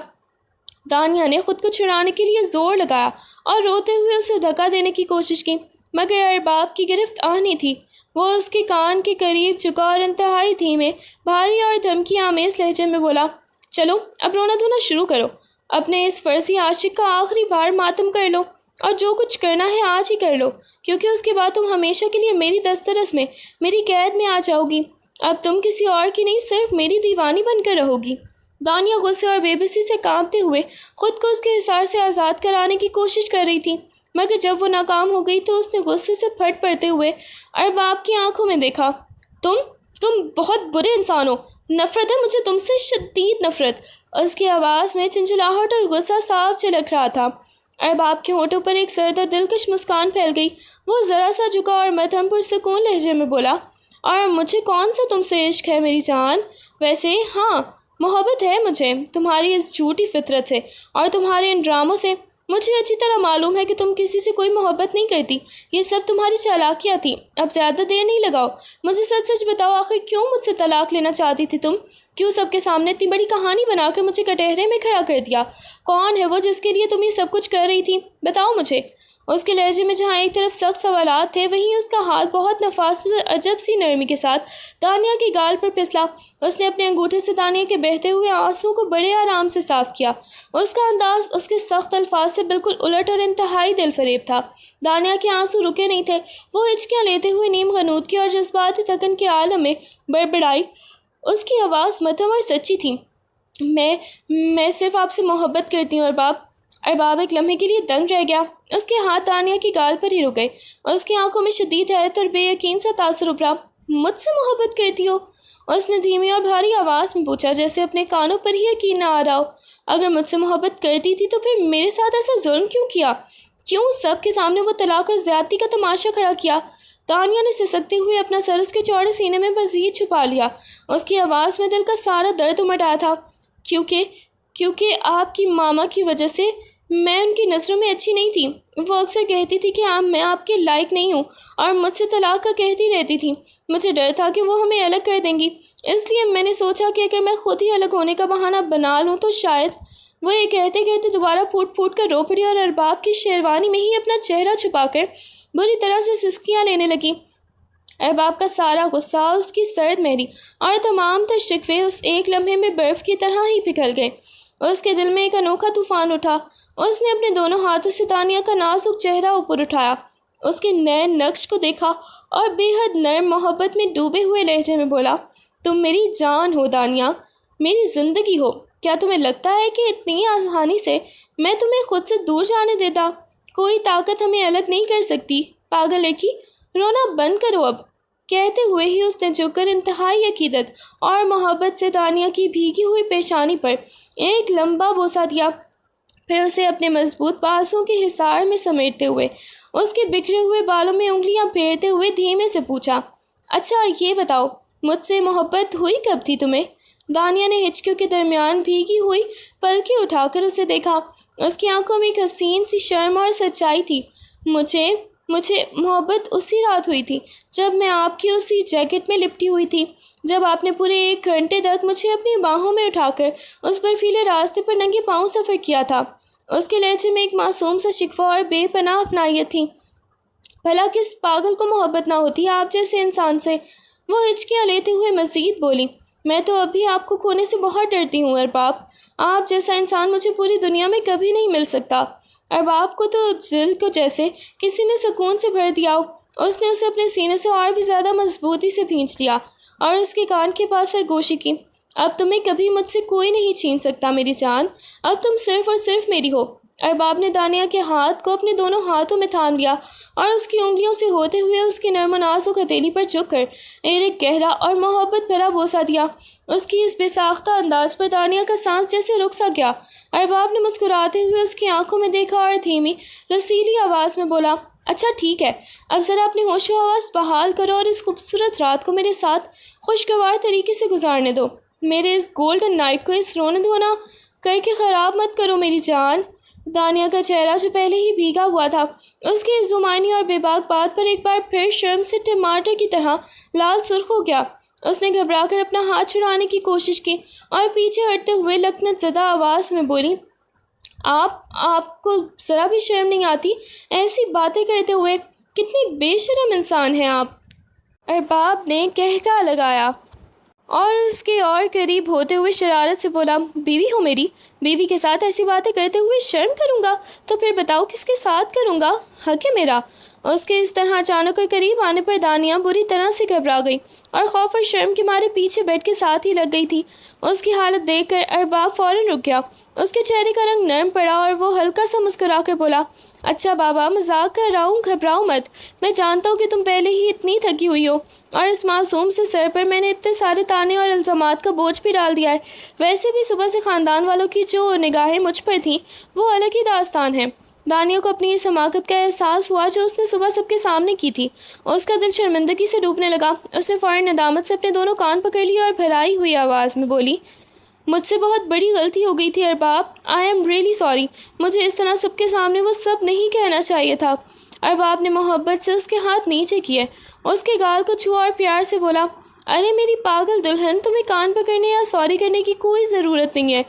Speaker 1: دانیہ نے خود کو چھڑانے کے لیے زور لگایا اور روتے ہوئے اسے دھکا دینے کی کوشش کی، مگر ارباب کی گرفت آہنی تھی۔ وہ اس کے کان کے قریب جھکا اور انتہائی دھیمے، بھاری اور دھمکی آمیز لہجے میں بولا، چلو اب رونا دھونا شروع کرو، اپنے اس فرضی عاشق کا آخری بار ماتم کر لو، اور جو کچھ کرنا ہے آج ہی کر لو، کیونکہ اس کے بعد تم ہمیشہ کے لیے میری دسترس میں، میری قید میں آ جاؤ گی۔ اب تم کسی اور کی نہیں، صرف میری دیوانی بن کر رہو گی۔ دانیہ غصے اور بے بسی سے کانپتے ہوئے خود کو اس کے حصار سے آزاد کرانے کی کوشش کر رہی تھی، مگر جب وہ ناکام ہو گئی تو اس نے غصے سے پھٹ پڑتے ہوئے ارباب کی آنکھوں میں دیکھا، تم بہت برے انسان ہو، نفرت ہے مجھے تم سے، شدید نفرت۔ اس کی آواز میں چنچلاہٹ اور غصہ صاف جھلک رہا تھا۔ ارباب کے ہونٹوں پر ایک سرد اور دلکش مسکان پھیل گئی۔ وہ ذرا سا جھکا اور مدھم پرسکون لہجے میں بولا، اور مجھے کون سا تم سے عشق ہے میری جان؟ ویسے ہاں، محبت ہے مجھے تمہاری اس جھوٹی فطرت سے اور تمہارے ان ڈراموں سے۔ مجھے اچھی طرح معلوم ہے کہ تم کسی سے کوئی محبت نہیں کرتی، یہ سب تمہاری چالاکیاں تھیں۔ اب زیادہ دیر نہیں لگاؤ، مجھے سچ سچ بتاؤ، آخر کیوں مجھ سے طلاق لینا چاہتی تھی تم؟ کیوں سب کے سامنے اتنی بڑی کہانی بنا کر مجھے کٹہرے میں کھڑا کر دیا؟ کون ہے وہ جس کے لیے تم یہ سب کچھ کر رہی تھی؟ بتاؤ مجھے۔ اس کے لہجے میں جہاں ایک طرف سخت سوالات تھے، وہیں اس کا ہاتھ بہت نفاست اور عجب سی نرمی کے ساتھ دانیہ کے گال پر پھسلا۔ اس نے اپنے انگوٹھے سے دانیہ کے بہتے ہوئے آنسوں کو بڑے آرام سے صاف کیا۔ اس کا انداز اس کے سخت الفاظ سے بالکل الٹ اور انتہائی دل فریب تھا۔ دانیہ کے آنسو رکے نہیں تھے۔ وہ ہچکیاں لیتے ہوئے نیم غنودگی اور جذباتی تکن کے عالم میں بڑبڑائی۔ اس کی آواز مدھم اور سچی تھی، میں صرف آپ سے محبت کرتی ہوں ارباب، ارباب ایک لمحے کے لیے دنگ رہ گیا۔ اس کے ہاتھ دانیہ کی گال پر ہی رک گئے۔ اس کی آنکھوں میں شدید حیرت اور بے یقین سا تاثر ابھرا۔ مجھ سے محبت کرتی ہو؟ اس نے دھیمی اور بھاری آواز میں پوچھا، جیسے اپنے کانوں پر ہی یقین نہ آ رہا ہو۔ اگر مجھ سے محبت کرتی تھی تو پھر میرے ساتھ ایسا ظلم کیوں کیا؟ کیوں سب کے سامنے وہ طلاق اور زیادتی کا تماشا کھڑا کیا؟ دانیہ نے سسکتے ہوئے اپنا سر اس کے چوڑے سینے میں مزید چھپا لیا۔ اس کی آواز میں دل کا سارا درد امڈ آیا تھا۔ کیونکہ آپ کی ماما کی وجہ سے میں ان کی نظروں میں اچھی نہیں تھی۔ وہ اکثر کہتی تھی کہ میں آپ کے لائق نہیں ہوں اور مجھ سے طلاق کا کہتی رہتی تھی۔ مجھے ڈر تھا کہ وہ ہمیں الگ کر دیں گی، اس لیے میں نے سوچا کہ اگر میں خود ہی الگ ہونے کا بہانہ بنا لوں تو شاید۔ وہ یہ کہتے کہتے دوبارہ پھوٹ پھوٹ کر رو پڑی اور ارباب کی شیروانی میں ہی اپنا چہرہ چھپا کر بری طرح سے سسکیاں لینے لگی۔ ارباب کا سارا غصہ، اس کی سرد مہری اور تمام تر شکوے اس ایک لمحے میں برف کی طرح ہی پگھل گئے۔ اس کے دل میں ایک انوکھا طوفان اٹھا۔ اس نے اپنے دونوں ہاتھوں سے دانیہ کا نازک چہرہ اوپر اٹھایا، اس کے نئے نقش کو دیکھا اور بے حد نرم محبت میں ڈوبے ہوئے لہجے میں بولا، تم میری جان ہو دانیہ، میری زندگی ہو۔ کیا تمہیں لگتا ہے کہ اتنی آسانی سے میں تمہیں خود سے دور جانے دیتا؟ کوئی طاقت ہمیں الگ نہیں کر سکتی۔ پاگل لڑکی، رونا بند کرو اب۔ کہتے ہوئے ہی اس نے جھک کر انتہائی عقیدت اور محبت سے دانیہ کی بھیگی ہوئی پیشانی پر ایک لمبا بوسہ دیا، پھر اسے اپنے مضبوط بازوں کے حصار میں سمیٹتے ہوئے اس کے بکھرے ہوئے بالوں میں انگلیاں پھیرتے ہوئے دھیمے سے پوچھا، اچھا یہ بتاؤ، مجھ سے محبت ہوئی کب تھی تمہیں؟ دانیہ نے ہچکیوں کے درمیان بھیگی ہوئی پلکیں اٹھا کر اسے دیکھا۔ اس کی آنکھوں میں ایک حسین سی شرم اور سچائی تھی۔ مجھے محبت اسی رات ہوئی تھی جب میں آپ کی اسی جیکٹ میں لپٹی ہوئی تھی، جب آپ نے پورے 1 گھنٹے تک مجھے اپنی باہوں میں اٹھا کر اس برفیلے راستے پر ننگے پاؤں سفر کیا تھا۔ اس کے لہجے میں ایک معصوم سا شکوہ اور بے پناہ اپنائیت تھی۔ بھلا کس پاگل کو محبت نہ ہوتی آپ جیسے انسان سے؟ وہ ہچکیاں لیتے ہوئے مزید بولی، میں تو اب بھی آپ کو کھونے سے بہت ڈرتی ہوں ارباب۔ آپ جیسا انسان مجھے پوری دنیا میں کبھی نہیں مل سکتا۔ ارباب کو تو دل کو جیسے کسی نے سکون سے بھر دیا ہو۔ اس نے اسے اپنے سینے سے اور بھی زیادہ مضبوطی سے کھینچ لیا اور اس کے کان کے پاس سرگوشی کی۔ اب تمہیں کبھی مجھ سے کوئی نہیں چھین سکتا میری جان، اب تم صرف اور صرف میری ہو۔ ارباب نے دانیہ کے ہاتھ کو اپنے دونوں ہاتھوں میں تھام لیا اور اس کی انگلیوں سے ہوتے ہوئے اس کی نرم و نازک ہتھیلی پر جھک کر ایک گہرا اور محبت بھرا بوسہ دیا۔ اس کی اس بے ساختہ انداز پر دانیہ کا سانس جیسے رک سا گیا۔ ارباب نے مسکراتے ہوئے اس کی آنکھوں میں دیکھا اور دھیمی رسیلی آواز میں بولا، اچھا ٹھیک ہے، اب ذرا اپنی ہوش و حواس بحال کرو اور اس خوبصورت رات کو میرے ساتھ خوشگوار طریقے سے گزارنے دو۔ میرے اس گولڈن نائٹ کو اس رونے دھونا کر کے خراب مت کرو میری جان۔ دانیہ کا چہرہ جو پہلے ہی بھیگا ہوا تھا، اس کی اس زمانی اور بے باک بات پر ایک بار پھر شرم سے ٹماٹر کی طرح لال سرخ ہو گیا۔ اس نے گھبرا کر اپنا ہاتھ چھڑانے کی کوشش کی اور پیچھے ہٹتے ہوئے لکنت زدہ آواز میں بولی، آپ کو ذرا بھی شرم نہیں آتی ایسی باتیں کرتے ہوئے؟ کتنی بے شرم انسان ہیں آپ۔ ارباب نے قہقہہ لگایا اور اس کے اور قریب ہوتے ہوئے شرارت سے بولا، بیوی ہو میری، بیوی کے ساتھ ایسی باتیں کرتے ہوئے شرم کروں گا تو پھر بتاؤ کس کے ساتھ کروں گا؟ حق ہے میرا۔ اس کے اس طرح اچانک اور قریب آنے پر دانیہ بری طرح سے گھبرا گئی اور خوف اور شرم کے مارے پیچھے بیٹھ کے ساتھ ہی لگ گئی تھی۔ اس کی حالت دیکھ کر ارباب فوراً رک گیا۔ اس کے چہرے کا رنگ نرم پڑا اور وہ ہلکا سا مسکرا کر بولا، اچھا بابا، مذاق کر رہا ہوں، گھبراؤ مت۔ میں جانتا ہوں کہ تم پہلے ہی اتنی تھکی ہوئی ہو اور اس معصوم سے سر پر میں نے اتنے سارے تانے اور الزامات کا بوجھ بھی ڈال دیا ہے۔ ویسے بھی صبح سے خاندان والوں کی جو نگاہیں مجھ پر تھیں وہ الگ ہی داستان ہے۔ دانیہ کو اپنی اس حماقت کا احساس ہوا جو اس نے صبح سب کے سامنے کی تھی۔ اس کا دل شرمندگی سے ڈوبنے لگا۔ اس نے فوراً ندامت سے اپنے دونوں کان پکڑ لیے اور بھرائی ہوئی آواز میں بولی، مجھ سے بہت بڑی غلطی ہو گئی تھی ارباب، آئی ایم ریئلی سوری۔ مجھے اس طرح سب کے سامنے وہ سب نہیں کہنا چاہیے تھا۔ ارباب نے محبت سے اس کے ہاتھ نیچے کیے، اس کے گال کو چھوا اور پیار سے بولا، ارے میری پاگل دلہن، تمہیں کان پکڑنے یا سوری کرنے کی کوئی ضرورت نہیں ہے،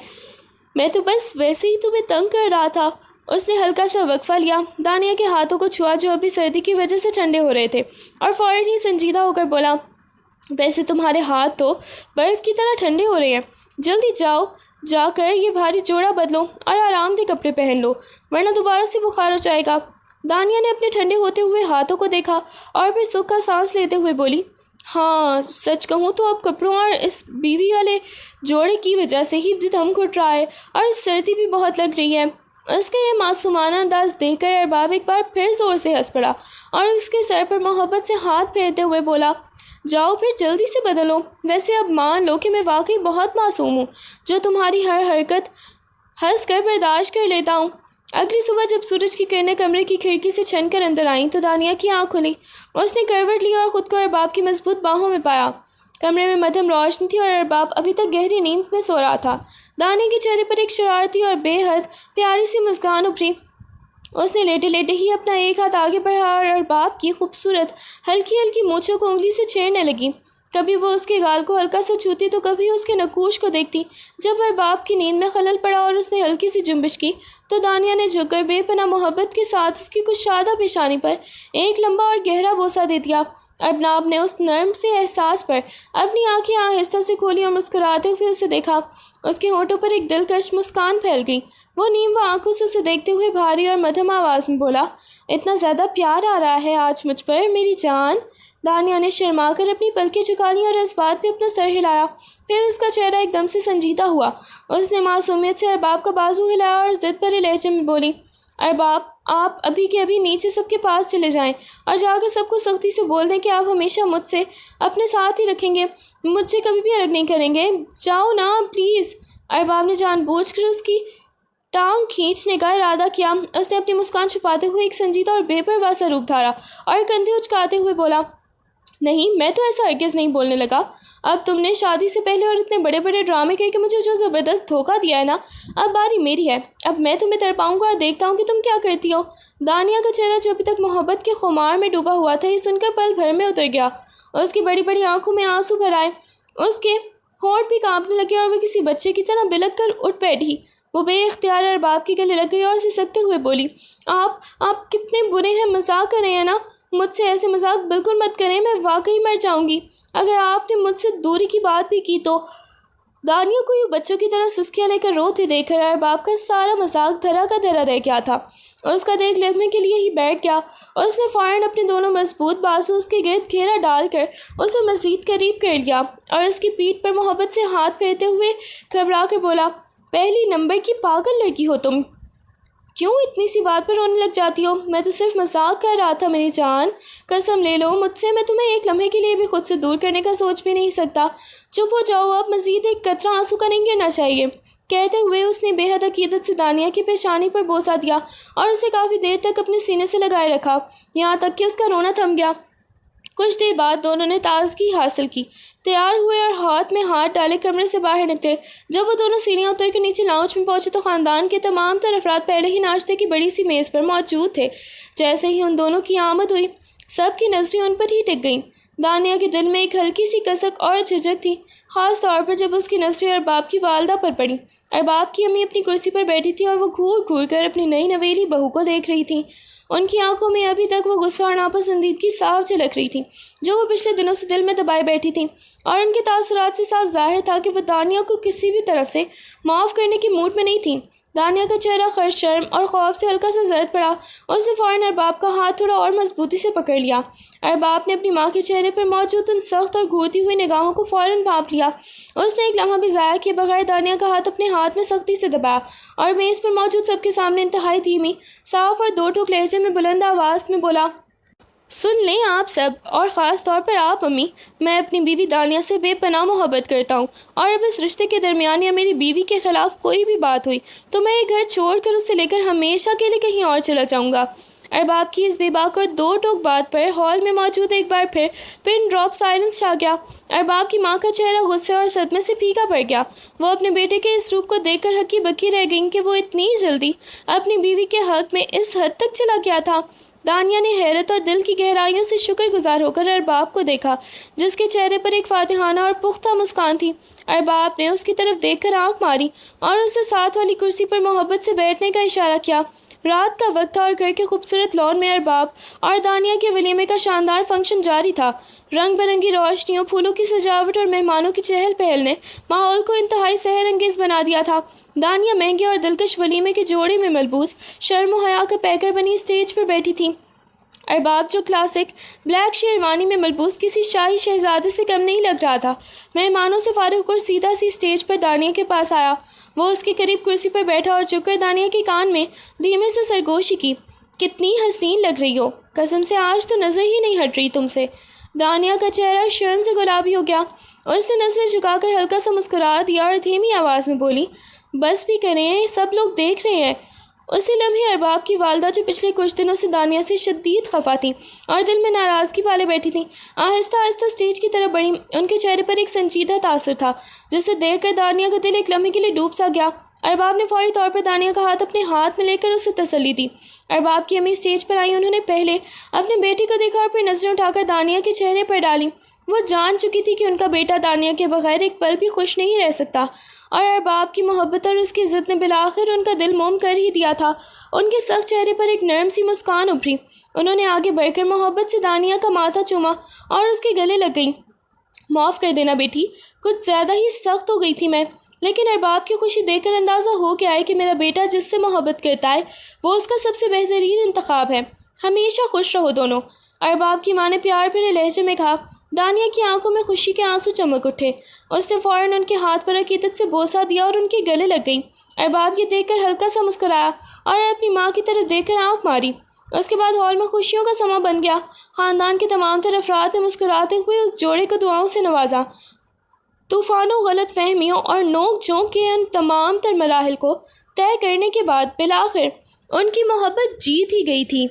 Speaker 1: میں تو بس ویسے ہی تمہیں تنگ کر رہا تھا۔ اس نے ہلکا سا وقفہ لیا، دانیہ کے ہاتھوں کو چھوا جو ابھی سردی کی وجہ سے ٹھنڈے ہو رہے تھے، اور فوراً ہی سنجیدہ ہو کر بولا، ویسے تمہارے ہاتھ تو برف کی طرح ٹھنڈے ہو رہے ہیں، جلدی جا کر یہ بھاری جوڑا بدلو اور آرام دہ کپڑے پہن لو ورنہ دوبارہ سے بخار ہو جائے گا۔ دانیہ نے اپنے ٹھنڈے ہوتے ہوئے ہاتھوں کو دیکھا اور پھر سکھ کا سانس لیتے ہوئے بولی، ہاں سچ کہوں تو اب کپڑوں اور اس بیوی والے جوڑے کی وجہ سے ہی دم گھٹ رہا ہے اور سردی بھی بہت لگ رہی ہے۔ اس کا یہ معصومانہ انداز دیکھ کر ارباب ایک بار پھر زور سے ہنس پڑا اور اس کے سر پر محبت سے ہاتھ پھیرتے ہوئے بولا، جاؤ پھر جلدی سے بدلو، ویسے اب مان لو کہ میں واقعی بہت معصوم ہوں جو تمہاری ہر حرکت ہنس کر برداشت کر لیتا ہوں۔ اگلی صبح جب سورج کی کرنیں کمرے کی کھڑکی سے چھن کر اندر آئیں تو دانیہ کی آنکھ کھلی۔ اس نے کروٹ لی اور خود کو ارباب کی مضبوط باہوں میں پایا۔ کمرے میں مدھم روشنی تھی اور ارباب ابھی تک گہری نیند میں سو رہا تھا۔ دانیہ کے چہرے پر ایک شرارتی اور بے حد پیاری سی مسکان ابھری۔ اس نے لیٹے لیٹے ہی اپنا ایک ہاتھ آگے بڑھایا اور ارباب کی خوبصورت ہلکی ہلکی مونچھوں کو انگلی سے چھیڑنے لگی۔ کبھی وہ اس کے گال کو ہلکا سا چھوتی تو کبھی اس کے نقوش کو دیکھتی۔ جب ارباب کی نیند میں خلل پڑا اور اس نے ہلکی سی جنبش کی تو دانیہ نے جھک کر بے پناہ محبت کے ساتھ اس کی کشادہ پیشانی پر ایک لمبا اور گہرا بوسہ دے دیا۔ ارباب نے اس نرم سے احساس پر اپنی آنکھیں آہستہ سے کھولی اور مسکراتے ہوئے اسے دیکھا۔ اس کے ہونٹوں پر ایک دلکش مسکان پھیل گئی۔ وہ نیم و آنکھوں سے اسے دیکھتے ہوئے بھاری اور مدھم آواز میں بولا، اتنا زیادہ پیار آ رہا ہے آج مجھ پر میری جان۔ دانیہ نے شرما کر اپنی پلکیں جھکا لیں اور اس بات پہ اپنا سر ہلایا۔ پھر اس کا چہرہ ایک دم سے سنجیدہ ہوا۔ اس نے معصومیت سے ارباب کا بازو ہلایا اور ضد بھرے لہجے میں بولی، ارباب، آپ ابھی کے ابھی نیچے سب کے پاس چلے جائیں اور جا کر سب کو سختی سے بول دیں کہ آپ ہمیشہ مجھ سے اپنے ساتھ ہی رکھیں گے، مجھ سے کبھی بھی الگ نہیں کریں گے۔ جاؤ نا پلیز۔ ارباب نے جان بوجھ کر اس کی ٹانگ کھینچنے کا ارادہ کیا۔ اس نے اپنی مسکان چھپاتے ہوئے ایک سنجیدہ اور بے پرواہ سا روپ دھارا اور کندھے اچکاتے ہوئے بولا، نہیں، میں تو ایسا ہرگز نہیں بولنے لگا۔ اب تم نے شادی سے پہلے اور اتنے بڑے بڑے ڈرامے کر کے مجھے جو زبردست دھوکہ دیا ہے نا، اب باری میری ہے۔ اب میں تمہیں تڑپاؤں گا اور دیکھتا ہوں کہ تم کیا کرتی ہو۔ دانیہ کا چہرہ جو ابھی تک محبت کے خمار میں ڈوبا ہوا تھا، یہ سن کر پل بھر میں اتر گیا۔ اس کی بڑی بڑی آنکھوں میں آنسو بھر آئے، اس کے ہونٹ بھی کانپنے لگے اور وہ کسی بچے کی طرح بلک کر اٹھ بیٹھی۔ وہ بے اختیار ارباب کے گلے لگ گئی اور سسکتے ہوئے بولی، آپ کتنے برے ہیں، مذاق کر رہے ہیں نا؟ مجھ سے ایسے مذاق بالکل مت کریں، میں واقعی مر جاؤں گی اگر آپ نے مجھ سے دوری کی بات بھی کی تو۔ دانیہ کو یہ بچوں کی طرح سسکیاں لے کر روتے دیکھ کر ارباب کا سارا مذاق دھرا کا دھرا رہ گیا تھا۔ اس کا دل لمحے کے لیے ہی بیٹھ گیا۔ اس نے فوراً اپنے دونوں مضبوط بازو اس کے گرد گھیرا ڈال کر اسے مزید قریب کر لیا اور اس کی پیٹھ پر محبت سے ہاتھ پھیرتے ہوئے گھبرا کر بولا، پہلی نمبر کی پاگل لڑکی ہو تم، کیوں اتنی سی بات پر رونے لگ جاتی ہو؟ میں تو صرف مذاق کر رہا تھا میری جان، قسم لے لو مجھ سے، میں تمہیں ایک لمحے کے لیے بھی خود سے دور کرنے کا سوچ بھی نہیں سکتا۔ چپ ہو جاؤ، اب مزید ایک قطرہ آنسو کا نہیں گرنا چاہیے۔ کہتے ہوئے اس نے بے حد عقیدت سے دانیہ کی پیشانی پر بوسہ دیا اور اسے کافی دیر تک اپنے سینے سے لگائے رکھا، یہاں تک کہ اس کا رونا تھم گیا۔ کچھ دیر بعد دونوں نے تازگی حاصل کی، تیار ہوئے اور ہاتھ میں ہاتھ ڈالے کمرے سے باہر نکلے۔ جب وہ دونوں سیڑھیاں اتر کے نیچے لاؤنج میں پہنچے تو خاندان کے تمام تر افراد پہلے ہی ناشتے کی بڑی سی میز پر موجود تھے۔ جیسے ہی ان دونوں کی آمد ہوئی، سب کی نظریں ان پر ہی ٹک گئیں۔ دانیہ کے دل میں ایک ہلکی سی کسک اور جھجک تھی، خاص طور پر جب اس کی نظریں ارباب کی والدہ پر پڑیں۔ ارباب کی امی اپنی کرسی پر بیٹھی تھی اور وہ گھور گھور کر اپنی نئی نویلی بہو کو دیکھ رہی تھیں۔ ان کی آنکھوں میں ابھی تک وہ غصہ اور ناپسندیدگی صاف جھلک رہی تھی جو وہ پچھلے دنوں سے دل میں دبائے بیٹھی تھیں، اور ان کے تاثرات سے صاف ظاہر تھا کہ وہ دانیہ کو کسی بھی طرح سے معاف کرنے کی موڈ میں نہیں تھیں۔ دانیہ کا چہرہ خرچ، شرم اور خوف سے ہلکا سا زرد پڑا۔ اس نے فوراً ارباب کا ہاتھ تھوڑا اور مضبوطی سے پکڑ لیا۔ ارباب نے اپنی ماں کے چہرے پر موجود ان سخت اور گھورتی ہوئی نگاہوں کو فوراً بھانپ لیا۔ اس نے ایک لمحہ بھی ضائع کیے بغیر دانیہ کا ہاتھ اپنے ہاتھ میں سختی سے دبایا اور میز پر موجود سب کے سامنے انتہائی دھیمی، صاف اور دو ٹوک لہجے میں بلند آواز میں بولا، سن لیں آپ سب، اور خاص طور پر آپ امی، میں اپنی بیوی دانیہ سے بے پناہ محبت کرتا ہوں، اور اب اس رشتے کے درمیان یا میری بیوی کے خلاف کوئی بھی بات ہوئی تو میں یہ گھر چھوڑ کر اسے لے کر ہمیشہ کے لیے کہیں اور چلا جاؤں گا۔ ارباب کی اس بے باک اور دو ٹوک بات پر ہال میں موجود ایک بار پھر پن ڈراپ سائلنس چھا گیا۔ ارباب کی ماں کا چہرہ غصے اور صدمے سے پھیکا پڑ گیا۔ وہ اپنے بیٹے کے اس روپ کو دیکھ کر ہکی بکی رہ گئیں کہ وہ اتنی جلدی اپنی بیوی کے حق میں اس حد تک چلا گیا تھا۔ دانیہ نے حیرت اور دل کی گہرائیوں سے شکر گزار ہو کر ارباب کو دیکھا، جس کے چہرے پر ایک فاتحانہ اور پختہ مسکان تھی۔ ارباب نے اس کی طرف دیکھ کر آنکھ ماری اور اسے ساتھ والی کرسی پر محبت سے بیٹھنے کا اشارہ کیا۔ رات کا وقت تھا اور گھر کے خوبصورت لان میں ارباب اور دانیہ کے ولیمے کا شاندار فنکشن جاری تھا۔ رنگ برنگی روشنیوں، پھولوں کی سجاوٹ اور مہمانوں کی چہل پہل نے ماحول کو انتہائی سحر انگیز بنا دیا تھا۔ دانیہ مہنگے اور دلکش ولیمے کے جوڑے میں ملبوس، شرم و حیا کا پیکر بنی اسٹیج پر بیٹھی تھی۔ ارباب جو کلاسک بلیک شیروانی میں ملبوس کسی شاہی شہزادے سے کم نہیں لگ رہا تھا، مہمانوں سے فارغ ہو کر سیدھا سی اسٹیج پر دانیہ کے پاس آیا۔ وہ اس کے قریب کرسی پر بیٹھا اور جھک کر دانیہ کے کان میں دھیمے سے سرگوشی کی۔ کتنی حسین لگ رہی ہو، قسم سے آج تو نظر ہی نہیں ہٹ رہی تم سے۔ دانیہ کا چہرہ شرم سے گلابی ہو گیا، اس نے نظریں جھکا کر ہلکا سا مسکرا دیا اور دھیمی آواز میں بولی، بس بھی کریں، سب لوگ دیکھ رہے ہیں۔ اسی لمحے ارباب کی والدہ، جو پچھلے کچھ دنوں سے دانیہ سے شدید خفا تھیں اور دل میں ناراضگی پالے بیٹھی تھیں، آہستہ آہستہ اسٹیج کی طرف بڑھیں۔ ان کے چہرے پر ایک سنجیدہ تاثر تھا جسے دیکھ کر دانیہ کا دل ایک لمحے کے لیے ڈوب سا گیا۔ ارباب نے فوری طور پر دانیہ کا ہاتھ اپنے ہاتھ میں لے کر اسے تسلی دی۔ ارباب کی امی اسٹیج پر آئی، انہوں نے پہلے اپنے بیٹی کو دیکھا اور پھر نظریں اٹھا کر دانیہ کے چہرے پر ڈالیں۔ وہ جان چکی تھی کہ ان کا بیٹا دانیہ کے بغیر ایک پل بھی خوش نہیں رہ سکتا، اور ارباب کی محبت اور اس کی عزت نے بالآخر ان کا دل موم کر ہی دیا تھا۔ ان کے سخت چہرے پر ایک نرم سی مسکان ابھری۔ انہوں نے آگے بڑھ کر محبت سے دانیہ کا ماتھا چوما اور اس کے گلے لگ گئیں۔ معاف کر دینا بیٹی، کچھ زیادہ ہی سخت ہو گئی تھی میں، لیکن ارباب کی خوشی دیکھ کر اندازہ ہو گیا ہے کہ میرا بیٹا جس سے محبت کرتا ہے وہ اس کا سب سے بہترین انتخاب ہے۔ ہمیشہ خوش رہو دونوں، ارباب کی ماں نے پیار بھرے لہجے میں کہا۔ دانیہ کی آنکھوں میں خوشی کے آنسو چمک اٹھے۔ اس نے فوراً ان کے ہاتھ پر عقیدت سے بوسہ دیا اور ان کے گلے لگ گئی۔ ارباب یہ دیکھ کر ہلکا سا مسکرایا اور اپنی ماں کی طرف دیکھ کر آنکھ ماری۔ اس کے بعد ہال میں خوشیوں کا سماں بن گیا۔ خاندان کے تمام تر افراد نے مسکراتے ہوئے اس جوڑے کو دعاؤں سے نوازا۔ طوفانوں، غلط فہمیوں اور نوک جھونک کے ان تمام تر مراحل کو طے کرنے کے بعد بالآخر ان کی محبت جیت ہی گئی تھی۔